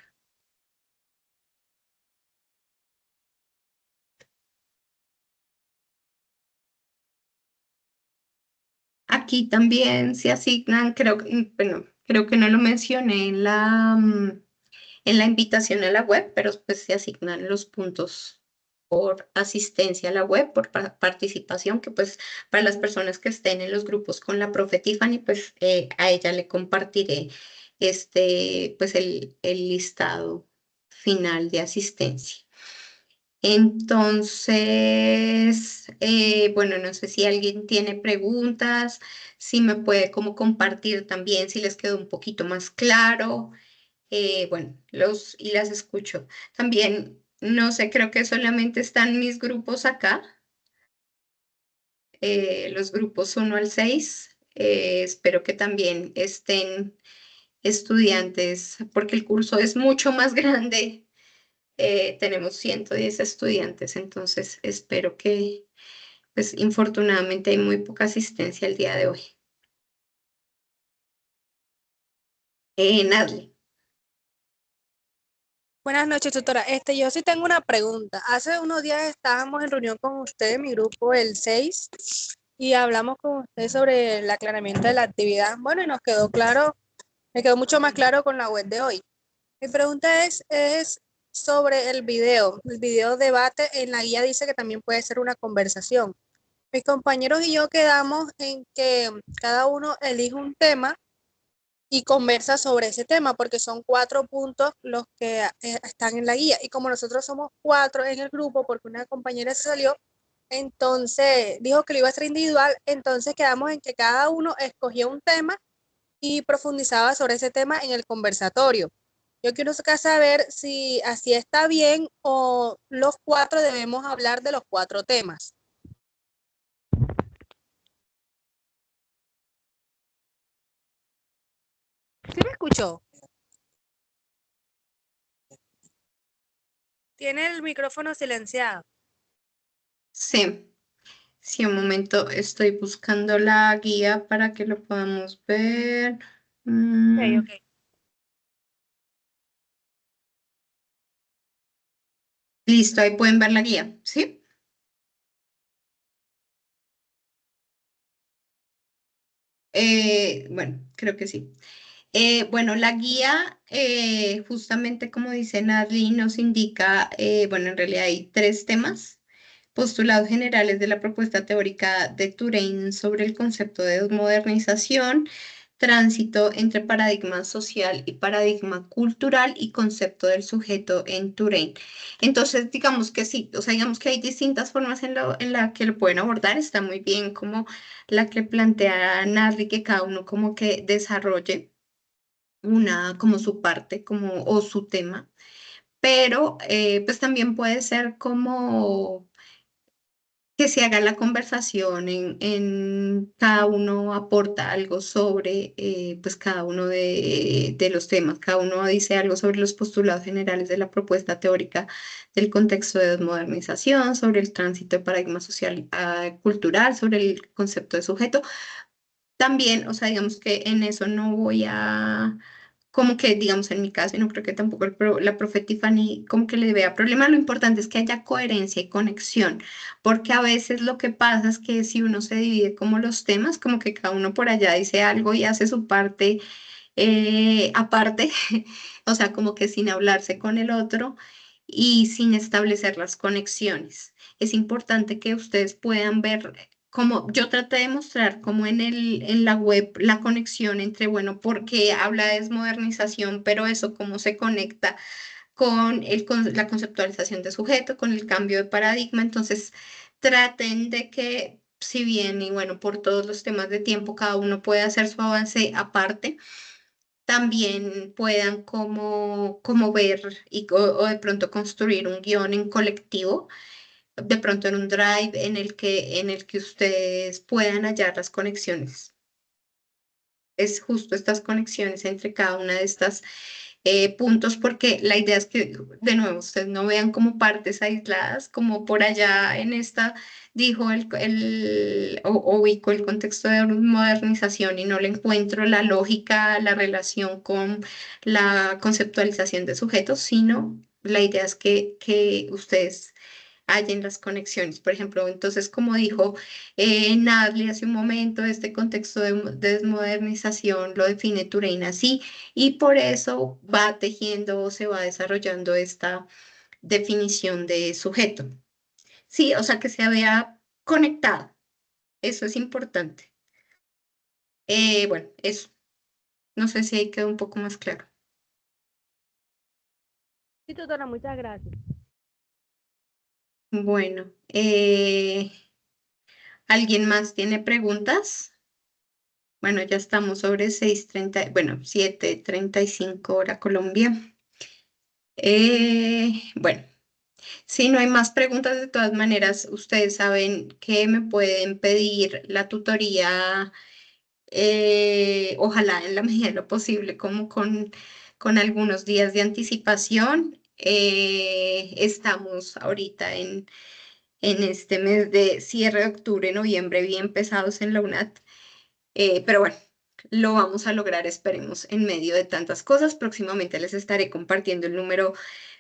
aquí también se asignan, bueno, creo que no lo mencioné en la invitación a la web, pero pues se asignan los puntos por asistencia a la web, por participación, que pues para las personas que estén en los grupos con la profe Tiffany, pues a ella le compartiré pues el listado final de asistencia. Entonces, bueno, no sé si alguien tiene preguntas, si me puede como compartir también, si les quedó un poquito más claro. Bueno, y las escucho. También, no sé, creo que solamente están mis grupos acá, los grupos 1 al 6. Espero que también estén estudiantes, porque el curso es mucho más grande. Tenemos 110 estudiantes, entonces espero que, pues infortunadamente hay muy poca asistencia el día de hoy. Nadie. Buenas noches, tutora. Yo sí tengo una pregunta. Hace unos días estábamos en reunión con usted, mi grupo, el 6, y hablamos con usted sobre el aclaramiento de la actividad. Bueno, y nos quedó claro, me quedó mucho más claro con la web de hoy. Mi pregunta es sobre el video. El video debate en la guía dice que también puede ser una conversación. Mis compañeros y yo quedamos en que cada uno elige un tema y conversa sobre ese tema, porque son 4 puntos los que están en la guía. Y como nosotros somos 4 en el grupo, porque una compañera se salió, entonces dijo que lo iba a hacer individual, entonces quedamos en que cada uno escogía un tema y profundizaba sobre ese tema en el conversatorio. Yo quiero saber si así está bien o los 4 debemos hablar de los 4 temas. ¿Sí me escuchó? Tiene el micrófono silenciado. Sí. Sí, un momento, estoy buscando la guía para que lo podamos ver. Ok. Listo, ahí pueden ver la guía, ¿sí? Bueno, creo que sí. Bueno, la guía, justamente como dice Nadly, nos indica, bueno, en realidad hay 3 temas: postulados generales de la propuesta teórica de Touraine sobre el concepto de modernización, tránsito entre paradigma social y paradigma cultural y concepto del sujeto en Touraine. Entonces, digamos que sí, o sea, digamos que hay distintas formas en la que lo pueden abordar. Está muy bien como la que plantea Nadly, que cada uno como que desarrolle como su parte, o su tema, pero pues también puede ser como que se haga la conversación en cada uno aporta algo sobre pues cada uno de los temas, cada uno dice algo sobre los postulados generales de la propuesta teórica del contexto de desmodernización, sobre el tránsito de paradigma social a cultural, sobre el concepto de sujeto. También, o sea, digamos que en eso no voy a, como que, digamos, en mi caso, y no creo que tampoco la profe Tiffany como que le vea problema. Lo importante es que haya coherencia y conexión, porque a veces lo que pasa es que si uno se divide como los temas, como que cada uno por allá dice algo y hace su parte aparte, o sea, como que sin hablarse con el otro y sin establecer las conexiones. Es importante que ustedes puedan ver, como yo traté de mostrar, como en la web, la conexión entre, bueno, porque habla de desmodernización, pero eso cómo se conecta con la conceptualización de sujeto, con el cambio de paradigma. Entonces, traten de que, si bien, y bueno, por todos los temas de tiempo, cada uno puede hacer su avance aparte, también puedan como ver o de pronto construir un guión en colectivo, de pronto en un drive en el que ustedes puedan hallar las conexiones. Es justo estas conexiones entre cada una de estas puntos, porque la idea es que, de nuevo, ustedes no vean como partes aisladas, como por allá en esta dijo o ubicó el contexto de modernización y no le encuentro la lógica, la relación con la conceptualización de sujetos, sino la idea es que ustedes hallen las conexiones. Por ejemplo, entonces, como dijo Nadly hace un momento, este contexto de desmodernización lo define Turein así, y por eso va tejiendo o se va desarrollando esta definición de sujeto. Sí, o sea, que se vea conectado. Eso es importante. Bueno, eso. No sé si ahí quedó un poco más claro. Sí, tutora, muchas gracias. Bueno, ¿alguien más tiene preguntas? Bueno, ya estamos sobre 6:30, bueno, 7:35 hora Colombia. Bueno, si no hay más preguntas, de todas maneras, ustedes saben que me pueden pedir la tutoría, ojalá en la medida de lo posible, como con algunos días de anticipación. Estamos ahorita en este mes de cierre de octubre, noviembre, bien pesados en la UNAT. Pero bueno, lo vamos a lograr, esperemos, en medio de tantas cosas. Próximamente les estaré compartiendo el número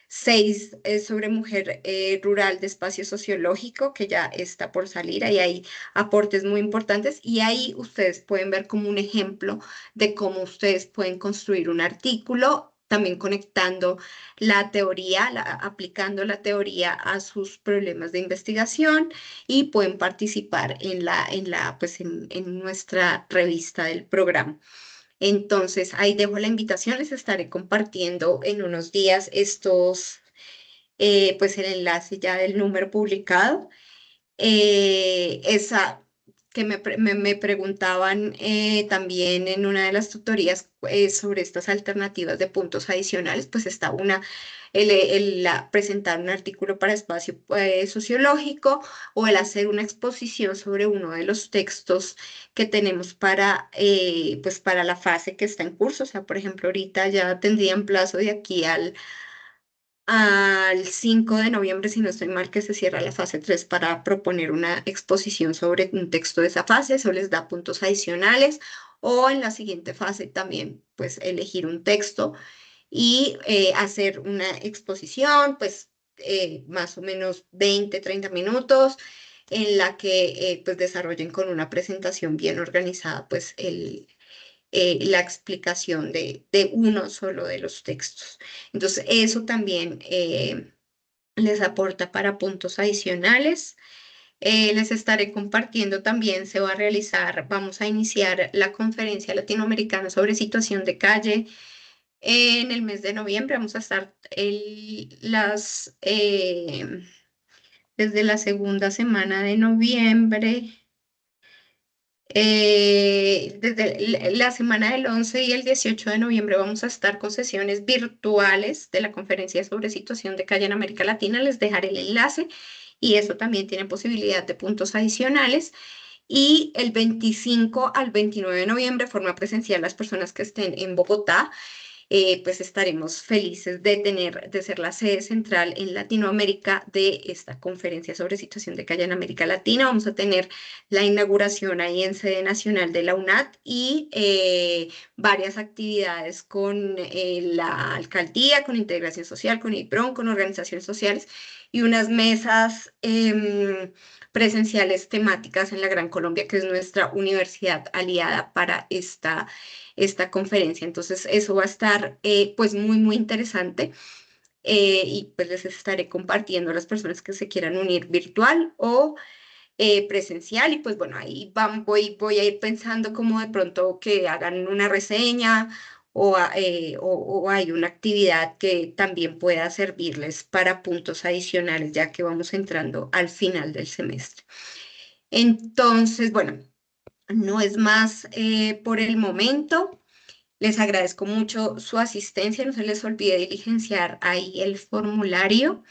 6 sobre mujer rural de espacio sociológico, que ya está por salir. Ahí hay aportes muy importantes y ahí ustedes pueden ver como un ejemplo de cómo ustedes pueden construir un artículo, también conectando la teoría, aplicando la teoría a sus problemas de investigación, y pueden participar pues en nuestra revista del programa. Entonces, ahí dejo la invitación, les estaré compartiendo en unos días pues el enlace ya del número publicado. Esa que me preguntaban también en una de las tutorías sobre estas alternativas de puntos adicionales, pues está presentar un artículo para espacio sociológico, o el hacer una exposición sobre uno de los textos que tenemos pues para la fase que está en curso. O sea, por ejemplo, ahorita ya tendrían plazo de aquí al 5 de noviembre, si no estoy mal, que se cierra la fase 3 para proponer una exposición sobre un texto de esa fase. Eso les da puntos adicionales. O en la siguiente fase también, pues elegir un texto y hacer una exposición, pues más o menos 20-30 minutos, en la que pues desarrollen con una presentación bien organizada, pues la explicación de uno solo de los textos. Entonces, eso también les aporta para puntos adicionales. Les estaré compartiendo también, se va a realizar, vamos a iniciar la conferencia latinoamericana sobre situación de calle en el mes de noviembre. Vamos a estar desde la segunda semana de noviembre. Desde la semana del 11 y el 18 de noviembre vamos a estar con sesiones virtuales de la conferencia sobre situación de calle en América Latina. Les dejaré el enlace y eso también tiene posibilidad de puntos adicionales. Y el 25 al 29 de noviembre, forma presencial, las personas que estén en Bogotá, pues estaremos felices de ser la sede central en Latinoamérica de esta conferencia sobre situación de calle en América Latina. Vamos a tener la inauguración ahí en sede nacional de la UNAT y varias actividades con la alcaldía, con Integración Social, con IPRON, con organizaciones sociales, y unas mesas presenciales temáticas en la Gran Colombia, que es nuestra universidad aliada para esta conferencia. Entonces, eso va a estar pues muy interesante, y pues les estaré compartiendo a las personas que se quieran unir virtual o presencial. Y pues bueno, ahí voy a ir pensando como de pronto que hagan una reseña o hay una actividad que también pueda servirles para puntos adicionales, ya que vamos entrando al final del semestre. Entonces, bueno, no es más por el momento. Les agradezco mucho su asistencia, no se les olvide diligenciar ahí el formulario.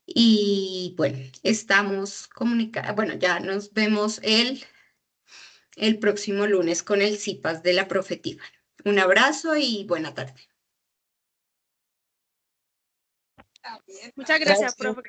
Y bueno, estamos comunicados. Bueno, ya nos vemos el próximo lunes con el CIPAS de la Profetiva. Un abrazo y buena tarde. Muchas gracias, profe.